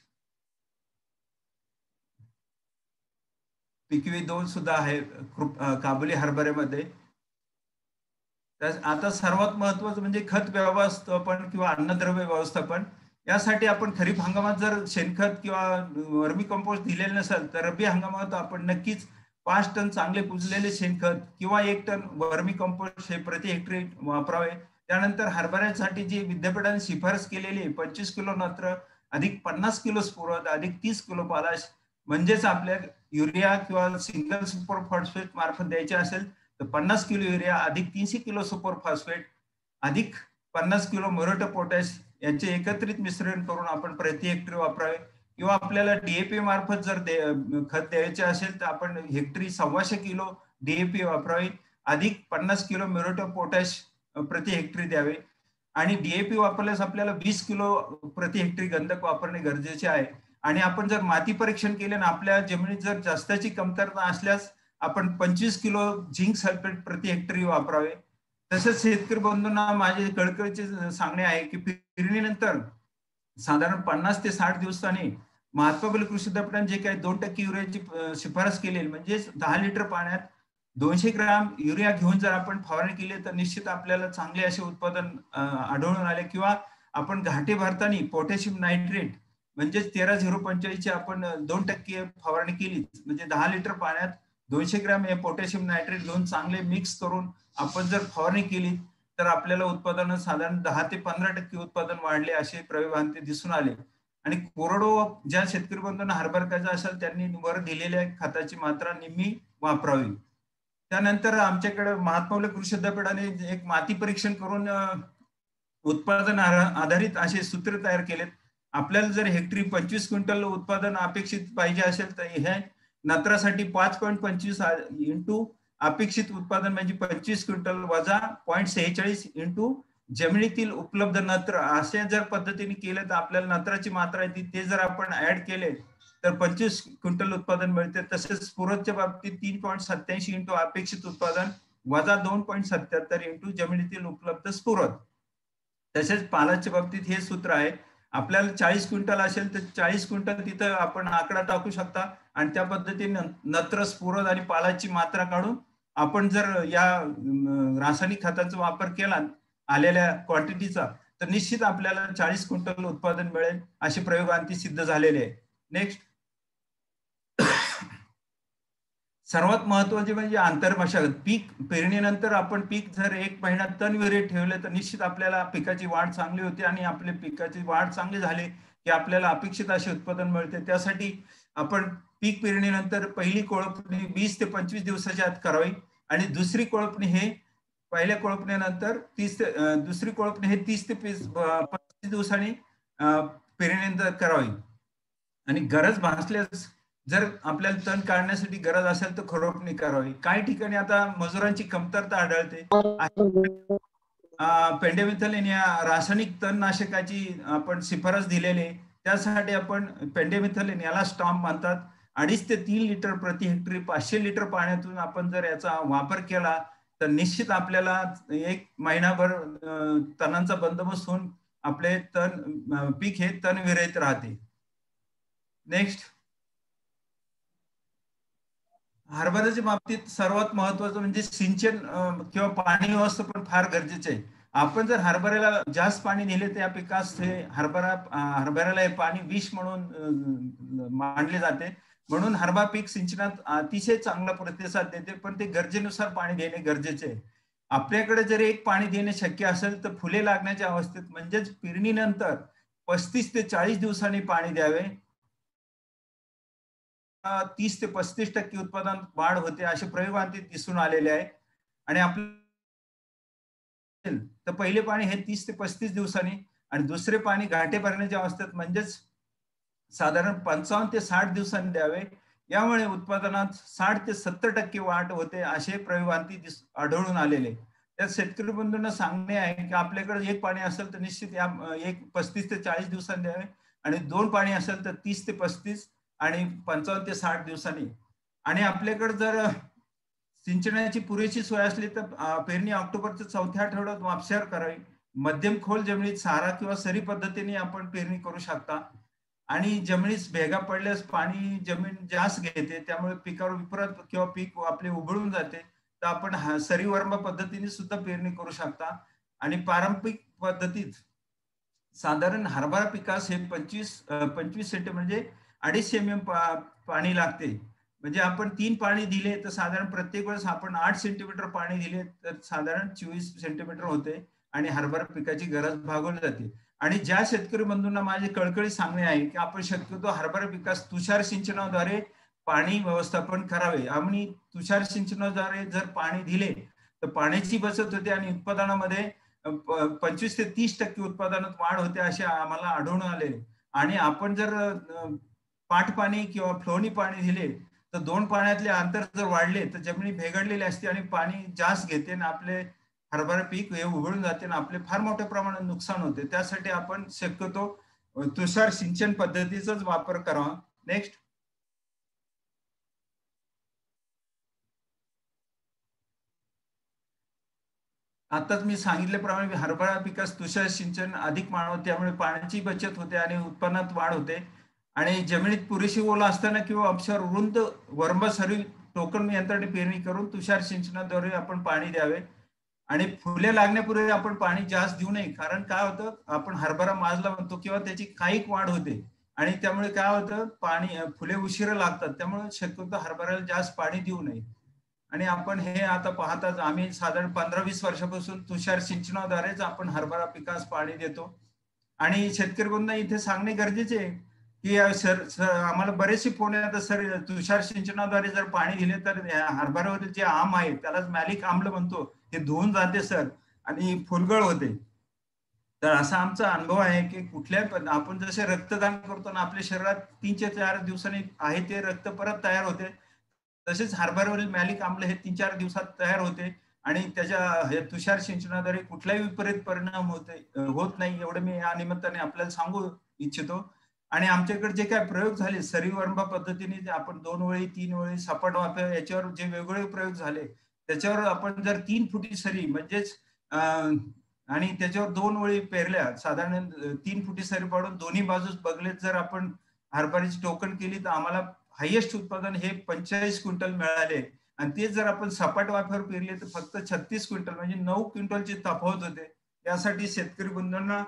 PQV 2 सुद्धा आहे काबुली हरभऱ्यामध्ये. तर आता सर्वात महत्वाचं म्हणजे खत व्यवस्थापन किंवा अन्नद्रव्य व्यवस्थापन. यासाठी आपण खरीप हंगामात जर शेणखत किंवा वर्मी कंपोस्ट दिलेलं नसेल तर रब्बी हंगामात आपण नक्कीच 5 टन चांगले कुजलेले शेणखत किंवा 1 टन वर्मी कंपोस्ट हे प्रति हेक्टरी वापरावे. त्यानंतर हरभऱ्यासाठी जी विद्यापीठाने शिफारस केलेली 25 किलो नत्र अधिक 50 किलो स्फुरद अधिक 30 किलो पोटॅश म्हणजेच आपल्या युरिया किंवा सिंगल सुपर फॉस्फेट मार्फत द्यायचे असेल तर 50 किलो युरिया अधिक 300 किलो सुपर फॉस्फेट अधिक 50 किलो म्युरेट ऑफ पोटॅश यांचे एकत्रित मिश्रण करून आपण प्रति हेक्टरी वापरावे. किंवा आपल्याला डीएपी मार्फत जर खत द्यायचे असेल तर आपण हेक्टरी 125 किलो डीएपी वापरावे अधिक 50 किलो म्युरेट ऑफ पोटॅश प्रति हेक्टरी द्यावे. आणि डीएपी वापरल्यास आपल्याला 20 किलो प्रति हेक्टरी गंधक वापरणे गरजेचे आहे. आणि आपण जर माती परीक्षण केले ना आपल्या जमिनीत जर जास्ताची कमतरता असल्यास आपण 25 किलो झिंक सल्फेट प्रति हेक्टरी वापरावे. तसेच शेतकरी बंधूंना माझे कळकळीचे सांगणे आहे की पेरणीनंतर साधारण 50 ते 60 दिवसांनी महात्मा कृषी विद्यापीठाने जे काही 2% युरियाची शिफारस केली म्हणजेच 10 लिटर पाण्यात 200 ग्राम युरिया घेऊन जर आपण फवारणी केली तर निश्चित आपल्याला चांगले असे उत्पादन आढळून आले. किंवा आपण घाटे भरताना पोटॅशियम नायट्रेट म्हणजेच 13-0-45 ची आपण 2% फवारणी केली म्हणजे 10 लिटर पाण्यात 200 ग्राम हे पोटॅशियम नायट्रेट घेऊन चांगले मिक्स करून आपण जर फवारणी केली तर आपल्याला उत्पादन साधारण 10 ते 15% उत्पादन वाढले असे प्रयोगांती दिसून आले. आणि कोरडो ज्या शेतकरी बंधूंना हरभरा असेल त्यांनी वर दिलेल्या खताची मात्रा निम्मी वापरावी. त्यानंतर आमच्याकडे महात्मा कृषी विद्यापीठाने एक माती परीक्षण करून उत्पादन आधारित असे सूत्र तयार केलेत. आपल्याला जर हेक्टरी 25 क्विंटल उत्पादन अपेक्षित पाहिजे असेल तर हे नत्रासाठी 5.25 इंटू अपेक्षित उत्पादन म्हणजे 25 क्विंटल वजा 0.46 इंटू जमिनीतील उपलब्ध नत्र अशा जर पद्धतीने केले तर आपल्याला नत्राची मात्रा आहे ते जर आपण ऍड केले तर 25 क्विंटल उत्पादन मिळते. तसेच स्फुरदच्या बाबतीत 3.87 इंटू अपेक्षित उत्पादन वजा 2.77 इंटू जमिनीतील उपलब्ध स्फुरद. तसेच पालाच्या बाबतीत हे सूत्र आहे. आपल्याला 40 क्विंटल असेल तर 40 क्विंटल तिथं आपण आकडा टाकू शकता आणि त्या पद्धतीने नत्र स्फुरद आणि पालाची मात्रा काढून आपण जर या रासायनिक खताचा वापर केला आलेल्या क्वांटिटीचा तर निश्चित आपल्याला 40 क्विंटल उत्पादन मिळेल असे प्रयोगांती सिद्ध झालेले आहे. नेक्स्ट सर्वात महत्वाचे म्हणजे आंतरमशागत. पीक पेरणीनंतर आपण पीक जर 1 महिना तण विरहित ठेवले तर निश्चित आपल्याला पिकाची वाढ चांगली होते आणि आपल्या पिकाची वाढ चांगली झाली की आपल्याला अपेक्षित असे उत्पादन मिळते. त्यासाठी आपण पीक पेरणीनंतर पहिली कोळपणी 20 ते 25 दिवसाच्या आत करावी आणि दुसरी कोळपणी हे पहिल्या कोळपणीनंतर दुसरी कोळपणी हे 30 ते 35 दिवसांनी पेरणीनंतर करावी. आणि गरज भासल्यास जर आपल्याला तण काढण्यासाठी गरज असेल तर खुरपणी करावी. काही ठिकाणी आता मजुरांची कमतरता आढळते. पेंडेमिथलिन या रासायनिक तणनाशकाची आपण शिफारस दिलेली आहे. त्यासाठी आपण पेंडेमिथलिन याला स्टॉम्प म्हणतात 2.5 ते 3 लिटर प्रति हेक्टरी 500 लिटर पाण्यातून आपण जर याचा वापर केला तर निश्चित आपल्याला 1 महिनाभर तणांचा बंदोबस्त होऊन आपले तण पीक हे तण विरहित राहते. नेक्स्ट हरभऱ्याच्या बाबतीत सर्वात महत्वाचं म्हणजे सिंचन किंवा पाणी व्यवस्थापन फार गरजेचे आहे. आपण जर हरभऱ्याला जास्त पाणी दिले तर या पिकास हे हरभऱ्याला हे पाणी विष म्हणून मानले जाते. म्हणून हरभरा पीक सिंचनात अतिशय चांगला प्रतिसाद देते पण ते गरजेनुसार पाणी देणे गरजेचे आहे. आपल्याकडे जर एक पाणी देणे शक्य असेल तर फुले लागण्याच्या अवस्थेत म्हणजेच पेरणीनंतर 35 ते 40 दिवसांनी पाणी द्यावे. 30 ते 35% उत्पादन वाढ होते असे प्रयोगांती दिसून आलेले आहे. आणि आपले तर पहिले पाणी हे 30 ते 35 दिवसांनी आणि दुसरे पाणी घाटे भरण्याच्या अवस्थेत म्हणजेच साधारण 55 ते 60 दिवसांनी द्यावे. यामुळे उत्पादनात 60 ते 70% वाढ होते असे प्रयोगांती आढळून आलेले. त्या शेतकरी बंधूंना सांगणे आहे की आपल्याकडे एक पाणी असेल तर निश्चित या 35 ते 40 दिवसांनी द्यावे आणि 2 पाणी असेल तर 30 ते 35 आणि 55 ते 60 दिवसांनी. आणि आपल्याकडे जर सिंचनाची पुरेशी सोय असली तर पेरणी ऑक्टोबरच्या 4थ्या आठवड्यात वापशावर करावी. मध्यम खोल जमिनीत सारा किंवा सरी पद्धतीने आपण पेरणी करू शकता. आणि जमिनीत भेगा पडल्यास पाणी जमीन जास्त घेते त्यामुळे पिकावर विपरीत किंवा पीक आपले उघडून जाते. तर आपण सरीवर्म पद्धतीने सुद्धा पेरणी करू शकता. आणि पारंपरिक पद्धतीत साधारण हरभरा पिकास हे 25 सेंटीमीटर म्हणजे 250 mm पाणी लागते. म्हणजे आपण 3 पाणी दिले तर साधारण प्रत्येक वेळेस आपण 8 सेंटीमीटर पाणी दिले तर साधारण 24 सेंटीमीटर होते आणि हरभरा पिकाची गरज भागवली जाते. आणि ज्या शेतकरी बंधूंना माझे कळकळी सांगणे आहे की आपण शक्यतो हरभरा पिकास तुषार सिंचनाद्वारे पाणी व्यवस्थापन करावे. आणि तुषार सिंचनाद्वारे जर पाणी दिले तर पाण्याची बचत होते आणि उत्पादनामध्ये 25 ते 30% उत्पादनात वाढ होते असे आम्हाला आढळून आले. आणि आपण जर पाठ पाणी किंवा फ्लोनी पाणी दिले तर 2 पाण्यातले अंतर जर वाढले तर जमिनी भेगडलेली असते आणि पाणी जास्त घेते आणि आपले हरभरा पीक हे उघडून जाते आणि आपले फार मोठ्या प्रमाणात नुकसान होते. त्यासाठी आपण शक्यतो तुषार सिंचन पद्धतीचाच वापर करावा. नेक्स्ट. आताच मी सांगितल्याप्रमाणे हरभरा पिकास तुषार सिंचन अधिक मानवते, त्यामुळे पाण्याची बचत होते आणि उत्पन्नात वाढ होते. आणि जमिनीत पुरेशी ओल असताना किंवा अपशावर रुंद वर्मसरी टोकन यंत्राने पेरणी करून तुषार सिंचनाद्वारे आपण पाणी द्यावे. आणि फुले लागण्यापूर्वी आपण पाणी जास्त देऊ नये, कारण काय होतं आपण हरभरा माजला म्हणतो किंवा त्याची काहीक वाढ होते आणि त्यामुळे काय होतं फुले उशिरा लागतात. त्यामुळे शक्यतो हरभऱ्याला जास्त पाणी देऊ नये. आणि आपण हे आता पाहताच आम्ही साधारण 15-20 वर्षापासून तुषार सिंचनाद्वारेच आपण हरभरा पिकास पाणी देतो. आणि शेतकरी बंधूंना इथे सांगणे गरजेचे आहे की आम्हाला बरेचसे फोन येतात, सर तुषार सिंचनाद्वारे जर पाणी दिले तर हरभऱ्यावरील जे आम आहे त्यालाच मॅलिक आम्ल म्हणतो ते धुवून जाते सर आणि फुलगळ होते. तर असा आमचा अनुभव आहे की आपण जसे रक्तदान करतो ना आपल्या शरीरात 3 ते 4 दिवसांनी आहे ते रक्त परत तयार होते, तसेच हरभऱ्यावरील मॅलिक आम्ल हे 3-4 दिवसात तयार होते आणि त्याच्या तुषार सिंचनाद्वारे कुठलाही विपरीत परिणाम होत नाही, एवढं मी या निमित्ताने आपल्याला सांगू इच्छितो. आणि आमच्याकडे जे काय प्रयोग झाले सरीवर्म पद्धतीने आपण 2 वेळी 3 वेळी सपाट वापर याच्यावर जे वेगवेगळे प्रयोग झाले त्याच्यावर आपण जर 3 फुटी सरी म्हणजेच आणि त्याच्यावर 2 वेळी पेरल्या साधारण 3 फुटी सरी पाडून दोन्ही बाजूस बगलेत जर आपण हरभऱ्याची टोकन केली तर आम्हाला हायएस्ट उत्पादन हे 45 क्विंटल मिळाले. आणि ते जर आपण सपाट वाफेवर पेरले तर फक्त 36 क्विंटल म्हणजे 9 क्विंटलची तफावत होते. त्यासाठी शेतकरी बंधूंना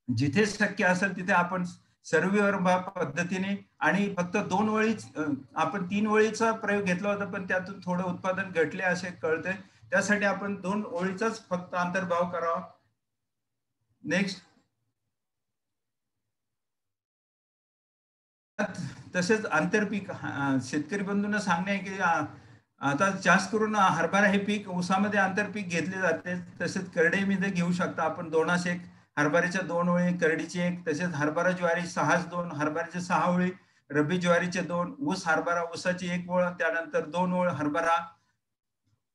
जिथे शक्य असेल तिथे आपण सर्वेवर पद्धतीने आणि फक्त 2 वेळीच आपण 3 वेळीचा प्रयोग घेतला होता पण त्यातून थोडं उत्पादन घटले असे कळते. त्यासाठी आपण 2 ओळीचाच फक्त अंतर्भाव करावा. नेक्स्ट. तसेच आंतरपीक शेतकरी बंधूंना सांगणे आहे की आता जास्त करून हरभरा हे पीक ऊसामध्ये आंतरपीक घेतले जाते. तसेच करडईमध्ये घेऊ शकता आपण 2:1 हरभऱ्याच्या 2 ओळी करडीची 1, तसेच हरभरा ज्वारी 6:2 हरभऱ्याचे 6 ओळी, रब्बी ज्वारीचे 2, ऊस हरभरा ऊसाची 1 ओळ, त्यानंतर 2 ओळ हरभरा.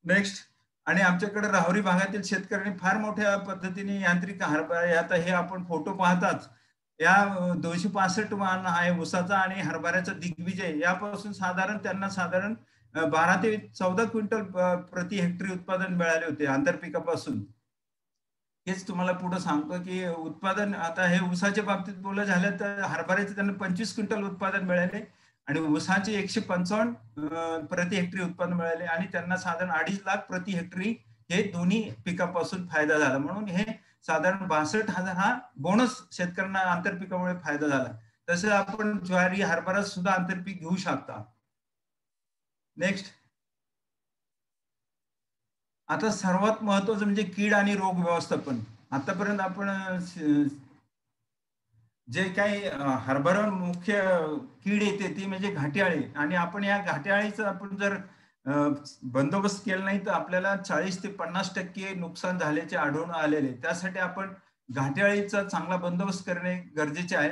नेक्स्ट. आणि आमच्याकडे राहुरी भागातील शेतकऱ्यांनी फार मोठ्या पद्धतीने यांत्रिक हरभरा आता हे आपण फोटो पाहतात या 265 वाहन आहे ऊसाचा आणि हरभऱ्याचा दिग्विजय यापासून त्यांना साधारण 12 ते 14 क्विंटल प्रति हेक्टरी उत्पादन मिळाले होते आंतरपिकापासून. हेच तुम्हाला पुढे सांगतो की उत्पादन आता हे ऊसाच्या बाबतीत बोललं झालं तर हरभऱ्याचे त्यांना 25 क्विंटल उत्पादन मिळाले आणि ऊसाचे 155 प्रति हेक्टरी उत्पादन मिळाले आणि त्यांना साधारण 2.5 लाख प्रति हेक्टरी हे दोन्ही पिकापासून फायदा झाला. म्हणून हे साधारण 62,000 हा बोनस शेतकऱ्यांना आंतरपिकामुळे फायदा झाला. तसं आपण ज्वारी हरभरा सुद्धा आंतरपीक घेऊ शकता. नेक्स्ट. आता सर्वात महत्वाचं म्हणजे कीड आणि रोग व्यवस्थापन. आतापर्यंत आपण जे काही हरभऱ्यावर मुख्य कीड येते ती म्हणजे घाटेअळी आणि आपण या घाटेअळीचा आपण जर बंदोबस्त केला नाही तर आपल्याला 40 ते 50% नुकसान झाल्याचे आढळून आलेले. त्यासाठी आपण घाटेअळीचा चांगला बंदोबस्त करणे गरजेचे आहे.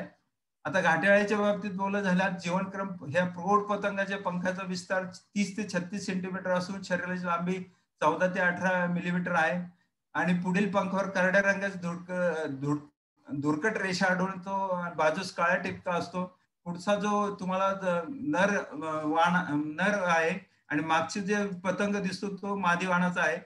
आता घाटेअळीच्या बाबतीत बोललं झाल्यास जीवनक्रम ह्या प्रौढ पतंगाच्या पंखाचा विस्तार 30 ते 36 सेंटीमीटर असून शरीराची लांबी 14 ते 18 मिलीमीटर आहे आणि पुढील पंखावर करड्या रंगाचा धुरकट रेषा आढळतो, बाजूस काळ्या टिपका असतो. पुढचा जो तुम्हाला नर आहे आणि मागचे जे पतंग दिसतो तो मादी वाणाचा आहे.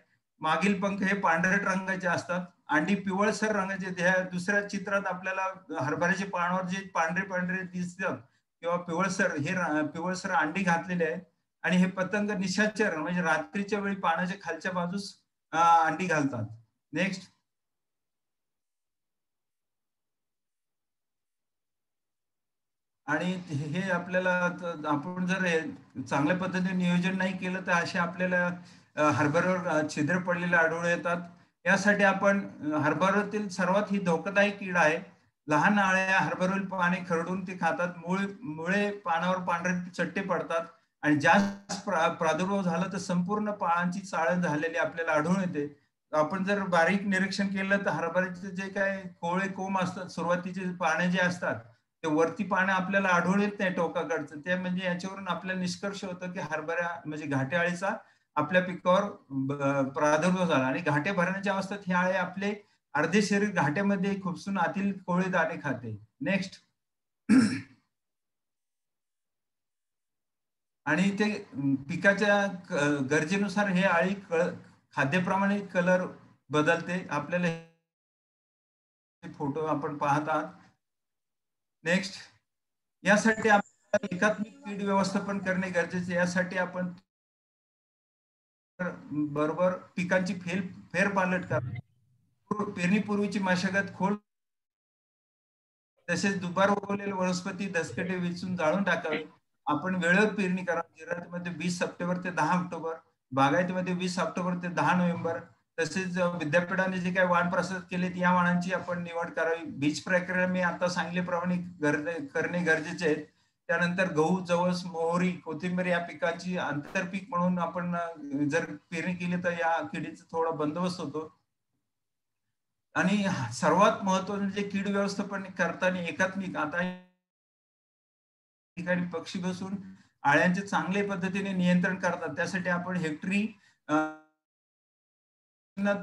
मागील पंख हे पांढरट रंगाचे असतात. अंडी पिवळसर रंगाचे. ह्या दुसऱ्या चित्रात आपल्याला हरभऱ्याच्या पानावर जे पांढरे पांढरे दिसतात किंवा पिवळसर हे पिवळसर अंडी घातलेले आहे आणि हे पतंग निशाचर म्हणजे रात्रीच्या वेळी पाण्याच्या खालच्या बाजूस अंडी घालतात. नेक्स्ट. आणि हे आपल्याला आपण जर चांगल्या पद्धतीने नियोजन नाही केलं तर असे आपल्याला हरभऱ्यावर छिद्र पडलेले आढळून येतात. यासाठी आपण हरभऱ्यातील सर्वात ही धोकादायक कीड आहे. लहान आळ्या हरभऱ्यावरील पाने खरडून ते खातात. मुळे पानावर पांढरे चट्टे पडतात आणि जास्त प्रादुर्भाव झाला तर संपूर्ण पानांची चाळण झालेली आपल्याला आढळून येते. आपण जर बारीक निरीक्षण केलं तर हरभऱ्याचे जे काय कोवळे कोंब असतात, सुरुवातीचे पाने जे असतात ते वरती पाने आपल्याला आढळून येत नाही टोकाकडचं. ते म्हणजे याच्यावरून आपल्याला निष्कर्ष होतो की हरभरा म्हणजे घाटे अळीचा आपल्या पिकावर प्रादुर्भाव झाला. आणि घाटे भरण्याच्या अवस्थेत ही आळे आपले अर्धे शरीर घाट्यामध्ये खुपसून आतील कोवळे दाणे खाते. नेक्स्ट. आणि ते पिकाच्या गरजेनुसार हे आळी खाद्याप्रमाणे कलर बदलते. आपल्याला फोटो आपण पाहत आहात. नेक्स्ट. यासाठी आपल्याला एकात्मिक कीड व्यवस्थापन करणे गरजेचे. यासाठी आपण बरोबर पिकांची फेरपालट करा. पेरणीपूर्वीची मशागत खोल तसेच दुबार उगवलेले वनस्पती दसकटे वेचून जाळून टाकावे. आपण वेळेवर पेरणी करा. जिरायतीमध्ये 20 सप्टेंबर ते 10 ऑक्टोबर, बागायतीमध्ये 20 ऑक्टोबर ते 10 नोव्हेंबर. तसेच विद्यापीठाने जे काही वाण प्रसारित केले या वाणांची आपण निवड करावी. बीज प्रक्रिया मी आता सांगितल्याप्रमाणे करणे गरजेचे आहे. त्यानंतर गहू, जवस, मोहरी, कोथिंबीर या पिकांची आंतरपीक म्हणून आपण जर पेरणी केली तर या किडीचा थोडा बंदोबस्त होतो. आणि सर्वात महत्वाचं म्हणजे कीड व्यवस्थापन करताना एकात्मिक आता ठिकाणी पक्षी बसून आळ्यांचे चांगले पद्धतीने नियंत्रण करतात. त्यासाठी आपण हेक्टरी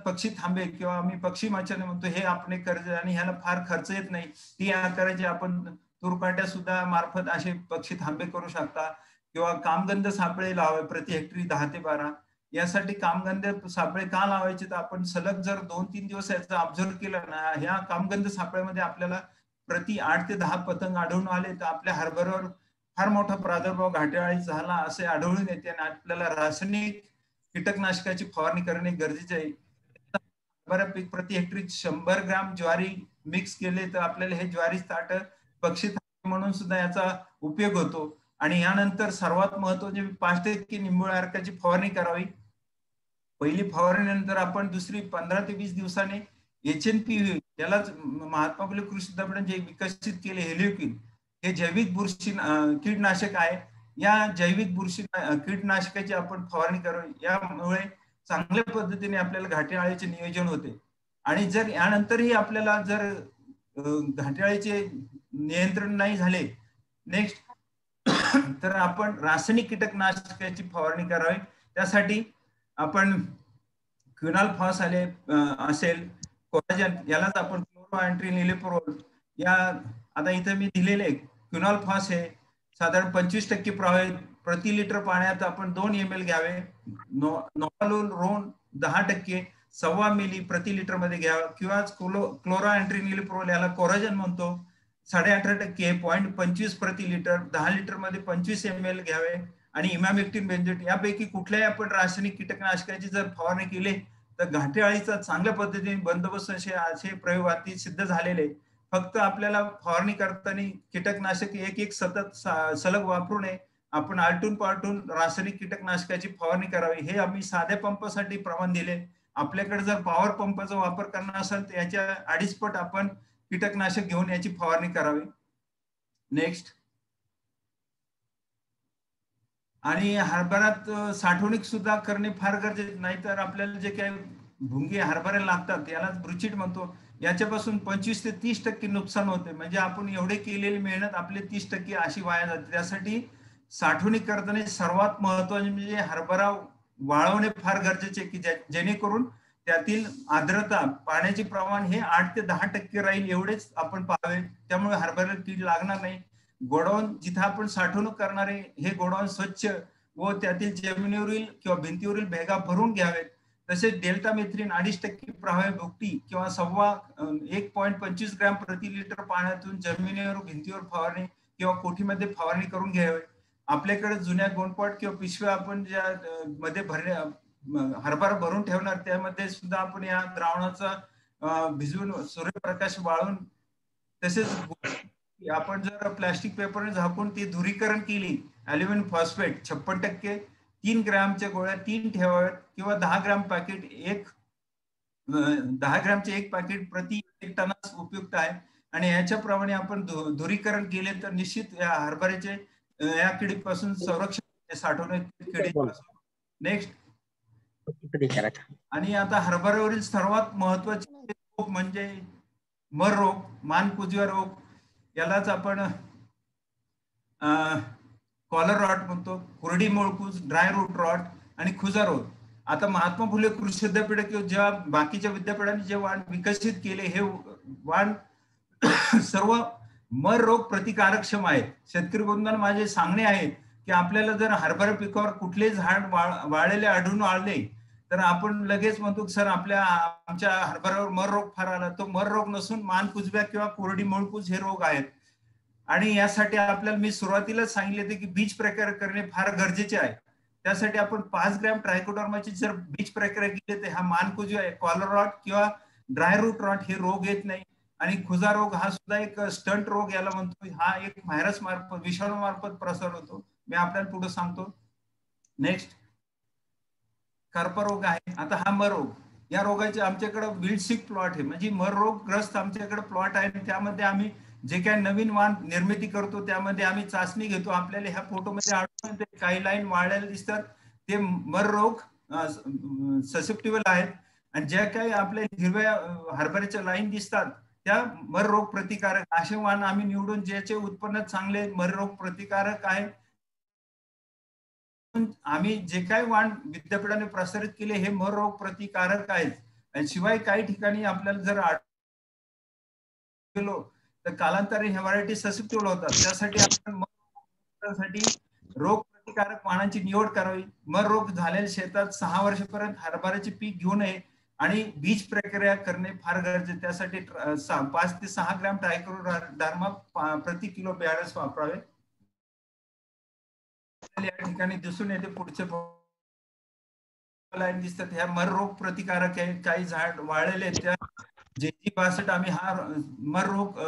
पक्षी थांबे किंवा आम्ही पक्षी माचने म्हणतो हे आपण कर्ज आणि ह्याला फार खर्च येत नाही. ती आकाराचे आपण तुरकाट्या सुद्धा मार्फत असे पक्षी थांबे करू शकता. किंवा कामगंध सापळे लावावे प्रति हेक्टरी 10 ते 12. यासाठी कामगंध सापळे का लावायचे तर आपण सलग जर 2-3 दिवस याचा ऑब्झर्व केला ना, ह्या कामगंध सापळ्यामध्ये आपल्याला प्रति 8 ते 10 पतंग आढळून आले तर आपल्या हरभऱ्यावर फार मोठा प्रादुर्भाव घाटेअळी झाला असे आढळून येते. आणि आपल्याला रासायनिक कीटकनाशकाची फवारणी करणे गरजेचे आहे. पीक प्रति हेक्टरी 100 ग्रॅम ज्वारी मिक्स केले तर आपल्याला हे ज्वारी ताट पक्षी म्हणून सुद्धा याचा उपयोग होतो. आणि यानंतर सर्वात महत्वाचे 5% निंबोळी अर्काची फवारणी करावी. पहिली फवारणीनंतर आपण दुसरी 15 ते 20 दिवसांनी HNP यालाच महात्मा फुले कृषी विद्यापीठाने जे विकसित केले हेलिओकिन हे जैविक बुरशी कीटनाशक आहे. या जैविक बुरशी कीटनाशकाची आपण फवारणी करावी. यामुळे चांगल्या पद्धतीने आपल्याला घाटेअळीचे नियोजन होते. आणि जर यानंतरही आपल्याला जर घाटेअळीचे नियंत्रण नाही झाले नेक्स्ट तर आपण रासायनिक कीटकनाशकाची फवारणी करावी. त्यासाठी आपण क्विनॉल-फॉस असेल, कोराजन यालाच आपण क्लोरोअँट्रिनिलिप्रोल या आता इथे मी दिलेले क्विनॉल-फॉस हे साधारण 25% प्रति लिटर पाण्यात आपण 2 ml घ्यावे. नॉलोरोन 10% 1.25 मिली प्रति लिटर मध्ये घ्यावा. किंवा क्लोरोअँट्रिनिलिप्रोल याला कोराजन म्हणतो 18.5% 0.25 प्रति लिटर 10 लिटर मध्ये 25 ml घ्यावे. आणि इमॅमेक्टिन बेंझोएट यापैकी कुठल्याही आपण रासायनिक कीटकनाशकाची जर फवारणी केली तर घाटेअळीचा चांगल्या पद्धतीने बंदोबस्त असे प्रयोगात सिद्ध झालेले. फक्त आपल्याला फवारणी करताना कीटकनाशक एक सतत सलग वापरू नये. आपण आलटून पालटून रासायनिक कीटकनाशकाची फवारणी करावी. हे आम्ही साध्या पंपासाठी प्रमाण दिले. आपल्याकडे जर पॉवर पंपाचा वापर करणार असेल तर याच्या 2.5 पट आपण कीटकनाशक घेऊन याची फवारणी करावी. नेक्स्ट. आणि हरभऱ्यात साठवणूक सुद्धा करणे फार गरजेचे. नाहीतर आपल्याला जे काही भुंगे हरभऱ्याला लागतात यालाच ब्रुचिट म्हणतो, याच्यापासून 25 ते 30% नुकसान होते. म्हणजे आपण एवढे केलेली मेहनत आपले 30% अशी वाया जाते. त्यासाठी साठवणूक करताना सर्वात महत्वाचे म्हणजे हरभरा वाळवणे फार गरजेचे की जेणेकरून त्यातील आर्द्रता पाण्याचे प्रमाण हे 8 ते 10% राहील एवढेच आपण पाहावे. त्यामुळे हरभऱ्याला कीड लागणार नाही. गोडाऊन जिथे आपण साठवणूक करणारे हे गोडाऊन स्वच्छ व त्यातील जमिनीवरील किंवा भिंतीवरील भेगा भरून घ्यावेत. तसेच डेल्टा मेथ्रिन 2.5% प्रभावी भुकटी किंवा 1.25 ग्रॅम प्रति लिटर पाण्यातून जमिनीवर भिंतीवर फवारणी किंवा कोठीमध्ये फवारणी करून घ्यावे. आपल्याकडे जुन्या गोंडपाट किंवा पिशव्या आपण ज्या मध्ये हरभरा भरून ठेवणार त्यामध्ये सुद्धा आपण या द्रावणाचा भिजवून सूर्यप्रकाश वाळून तसेच आपण जर प्लास्टिक पेपरने झाकून ती धुरीकरण केली अल्युमिनियम फॉस्फेट 56% 3 ग्रॅमच्या गोळ्या 3 ठेवाव्यात किंवा 10 ग्रॅम पॅकेट 10 ग्रॅमचे एक पॅकेट प्रति 1 टनास उपयुक्त आहे आणि याच्याप्रमाणे आपण धुरीकरण केले तर निश्चित या हरभऱ्याचे या किडीपासून संरक्षण साठवण्यात किडीपासून. नेक्स्ट आणि आता हरभऱ्यावरील सर्वात महत्वाचे रोग म्हणजे मर रोग, मानकुजव्या रोग, यालाच आपण कॉलर रॉट म्हणतो, कुरडी मुळकूज, ड्राय रूट रॉट आणि खुजा रोग. आता महात्मा फुले कृषी विद्यापीठ किंवा ज्या बाकीच्या विद्यापीठांनी जे वाण विकसित केले हे वाण सर्व मर रोग प्रतिकारक्षम आहेत. शेतकरी बंधूंना माझे सांगणे आहे की आपल्याला जर हरभरा पिकावर कुठलेही झाड वाळलेले आढळून आले तर आपण लगेच म्हणतो सर आमच्या हरभऱ्यावर मर रोग फार आला. तो मर रोग नसून मानकुजव्या किंवा कोरडी मुळकूज हे रोग आहेत आणि यासाठी आपल्याला मी सुरुवातीलाच सांगितले होते की बीज प्रक्रिया करणे फार गरजेचे आहे. त्यासाठी आपण 5 ग्रॅम ट्रायकोडर्माची जर बीज प्रक्रिया केली तर हा मानकुजव्या, कॉलर रॉट किंवा ड्राय रूट रॉट हे रोग येत नाही. आणि खुजा रोग हा सुद्धा एक स्टंट रोग याला म्हणतो, हा एक व्हायरस मार्फत विषाणू मार्फत प्रसार होतो. मी आपल्याला पुढे सांगतो. नेक्स्ट करपा रोग आहे. आता हा मर रोग, या रोगाचे आमच्याकडे विल्डसिक प्लॉट आहे म्हणजे मर रोग ग्रस्त आमच्याकडे प्लॉट आहे. त्यामध्ये आम्ही जे काही नवीन वाण निर्मिती करतो त्यामध्ये आम्ही चाचणी घेतो. आपल्याला ह्या फोटोमध्ये आढळून येते काही लाईन वाळलेल्या दिसतात ते मर रोग ससेप्टिबल आहेत आणि ज्या काही आपल्या हिरव्या हरभऱ्याच्या लाईन दिसतात त्या मर रोग प्रतिकारक. असे वाण आम्ही निवडून ज्याचे उत्पन्न चांगले मर रोग प्रतिकारक आहे आम्ही जे काही वाण विद्यापीठाने प्रसारित केले हे मर रोग प्रतिकारक आहेत. आणि शिवाय काही ठिकाणी आपल्याला जर गेलो तर कालांतराने ह्या व्हरायटी ससेप्टिबल होतात. त्यासाठी आपण रोग प्रतिकारक वाणांची निवड करावी. मर रोग झालेल्या शेतात 6 वर्षापर्यंत हरभऱ्याचे पीक घेऊ नये आणि बीज प्रक्रिया करणे फार गरजेचे. त्यासाठी 5 ते 6 ग्रॅम ट्रायकोडर्मा प्रति किलो बियाण्यास वापरावे. या ठिकाणी दिसून येते पुढचे लाईन दिसतात ह्या मर रोग प्रतिकारक आहे. काही झाड वाळलेले आहेत त्या JG62 आम्ही हा मर रोग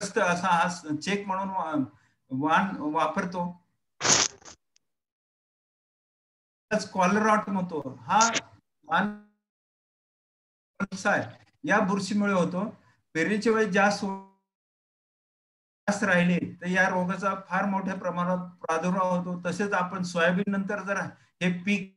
असा हा चेक म्हणून वाण वापरतो. कॉलर रॉट म्हणतो हा वाण या बुरशीमुळे होतो. पेरणीच्या वेळी जास्त राहिले तर या रोगाचा फार मोठ्या प्रमाणात प्रादुर्भाव होतो. तसेच आपण सोयाबीन नंतर जर हे पीक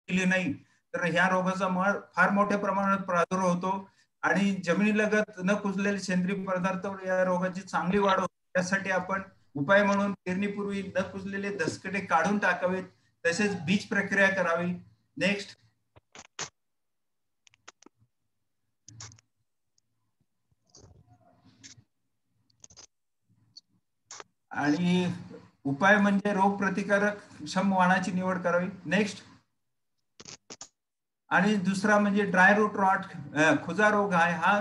केले नाही तर ह्या रोगाचा फार मोठ्या प्रमाणात प्रादुर्भाव होतो आणि जमिनीलगत न कुजलेले सेंद्रिय पदार्थावर या रोगाची चांगली वाढ होते. त्यासाठी आपण उपाय म्हणून पेरणीपूर्वी न कुजलेले धसकडे काढून टाकावेत. तसेच बीज प्रक्रिया करावी. नेक्स्ट आणि उपाय म्हणजे रोग प्रतिकारक क्षम वाणाची निवड करावी. नेक्स्ट आणि दुसरा म्हणजे ड्राय रूट रॉट खुजा रोग आहे. हा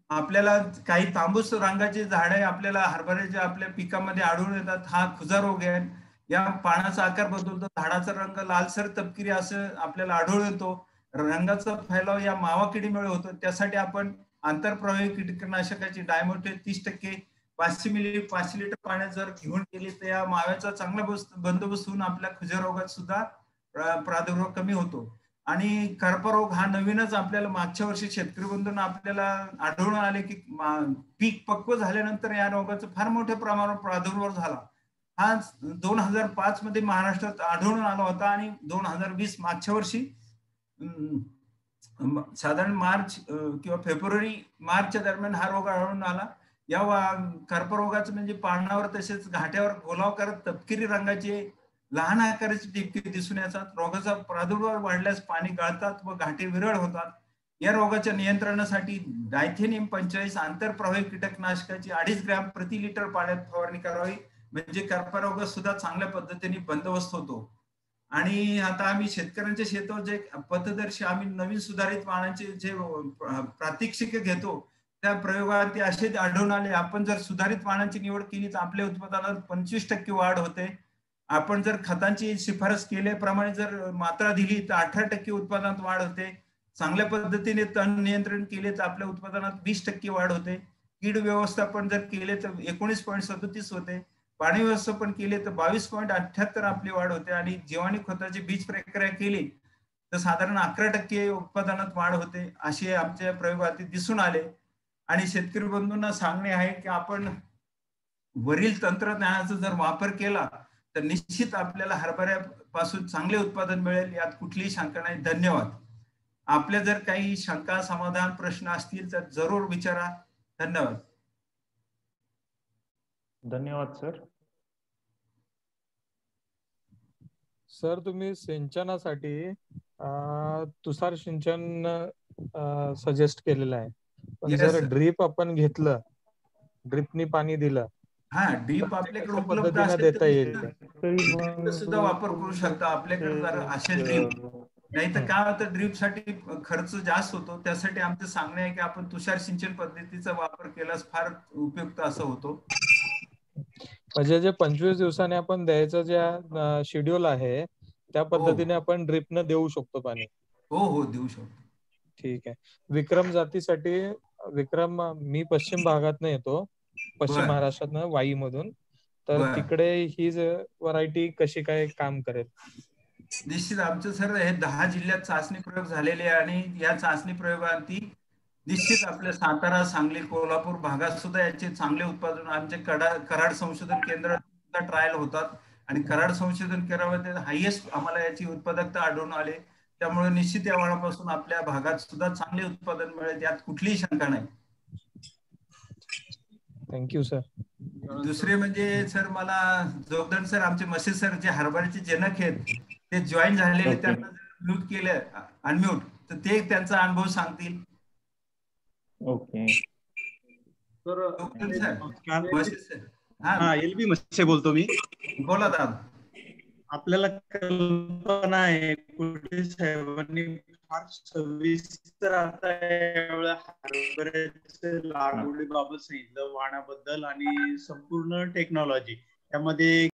आपल्याला काही तांबूस रंगाचे झाडे आपल्याला हरभऱ्याच्या आपल्या पिकामध्ये आढळून येतात. हा खुजा रोग आहे. या पानाचा आकार बदलतो, झाडाचा रंग लालसर तपकिरी असं आपल्याला आढळून येतो. रंगाचा फैलाव या मावा किडीमुळे होतो. त्यासाठी आपण आंतरप्रवाही कीटकनाशकाची डायमोथेट 30% 500 मिली 5 लिटर पाण्यात जर घेऊन गेली तर या माव्याचा चांगला बंदोबस्त होऊन आपल्या खुजा रोगात सुद्धा प्रादुर्भाव कमी होतो. आणि करपा रोग हा नवीनच आपल्याला मागच्या वर्षी शेतकरी बंधूंना आपल्याला आढळून आले की पीक पक्व झाल्यानंतर या रोगाचा फार मोठ्या प्रमाणावर प्रादुर्भाव झाला. हा 2005 मध्ये महाराष्ट्रात आढळून आला होता आणि 2020 मागच्या वर्षी साधारण मार्च किंवा फेब्रुवारी मार्चच्या दरम्यान हा रोग आढळून आला. या कर्करोगाचं म्हणजे पानावर तसेच घाट्यावर गोलाकार तपकिरी रंगाचे लहान आकाराचे टिपके दिसून येतात. रोगाचा प्रादुर्भाव वाढल्यास पाणी गळतात व घाटे विरळ होतात. या रोगाच्या नियंत्रणासाठी डायथेनियम 45 आंतरप्रवाही कीटकनाशकाची 2.5 ग्रॅम प्रति लिटर पाण्यात फवारणी करावी म्हणजे कर्करोग सुद्धा चांगल्या पद्धतीने बंदोबस्त होतो. आणि आता आम्ही शेतकऱ्यांच्या शेतावर जे पथदर्शी आम्ही नवीन सुधारित वाणांचे जे प्रात्यक्षिक घेतो त्या प्रयोगावरती असे आढळून आले, आपण जर सुधारित वाणांची निवड केली तर आपल्या उत्पादनात 25% वाढ होते. आपण जर खतांची शिफारस केल्याप्रमाणे जर मात्रा दिली तर 18% उत्पादनात वाढ होते. चांगल्या पद्धतीने तण नियंत्रण केले तर आपल्या उत्पादनात 20% वाढ होते. कीड व्यवस्थापन जर केले तर 19.37 होते. पाणी व्यवस्थापन केले तर 22.78 आपली वाढ होते. आणि जीवाणू खताची बीज प्रक्रिया केली तर साधारण 11% उत्पादनात वाढ होते, असे आमच्या प्रयोगात दिसून आले. आणि शेतकरी बंधूंना सांगणे आहे की आपण वरील तंत्रज्ञानाचा जर वापर केला तर निश्चित आपल्याला हरभऱ्यापासून चांगले उत्पादन मिळेल, यात कुठलीही शंका नाही. धन्यवाद. आपल्या जर काही शंका, समाधान, प्रश्न असतील तर जरूर विचारा. धन्यवाद. धन्यवाद सर. सर तुम्ही सिंचनासाठी तुषार सिंचन सजेस्ट केलेलं आहे, पण Yes, जर sir. ड्रीप आपण घेतलं, ड्रिपनी पाणी दिलं हा, ड्रीप तर ते आपल्याकडे कशा उपलब्ध पद्धतीने असेल देता तर येईल? ड्रीप सुद्धा वापर करू शकता आपल्याकडे जर असेल ड्रीप. नाही तर काय होतं, ड्रीप साठी खर्च जास्त होतो. त्यासाठी आमचं सांगणं आहे की आपण तुषार सिंचन पद्धतीचा वापर केल्यास फार उपयुक्त असं होतो. म्हणजे जे 25 दिवसाने आपण द्यायचं ज्या शेड्यूल आहे त्या पद्धतीने आपण ड्रिपनं देऊ शकतो पाणी. हो देऊ शकतो. ठीक आहे. विक्रम जातीसाठी, विक्रम मी पश्चिम भागातनं येतो, पश्चिम महाराष्ट्रातनं, वाईमधून, तर तिकडे ही व्हरायटी कशी काय काम करेल? निश्चित आमचं सर हे 10 जिल्ह्यात चाचणी प्रयोग झालेले आहे आणि या चाचणी प्रयोगांती निश्चित आपल्या सातारा, सांगली, कोल्हापूर भागात सुद्धा याचे चांगले उत्पादन, आमचे कराड संशोधन केंद्र सुद्धा ट्रायल होतात आणि कराड संशोधन केंद्रामध्ये हायएस्ट आम्हाला याची उत्पादकता आढळून आले. त्यामुळे निश्चित या वाणापासून आपल्या भागात सुद्धा चांगले उत्पादन मिळेल, यात कुठलीही शंका नाही. Thank you sir. दुसरे म्हणजे सर मला जोगदंड सर, आमचे मसे सर जे हरभऱ्याचे जनक आहेत ते जॉईन झालेले, त्यांना जर म्यूट केलं, अनम्यूट, तर ते त्यांचा अनुभव सांगतील. Okay sir. हा, एलबी मत्स्य बोलतो मी. बोला दादा. आपल्याला कल्पना आहे कुठे साहेबांनी फार सविस्तर आता हरभऱ्याच्या लागवडीबाबत सांगितलं, वाणाबद्दल आणि संपूर्ण टेक्नॉलॉजी, त्यामध्ये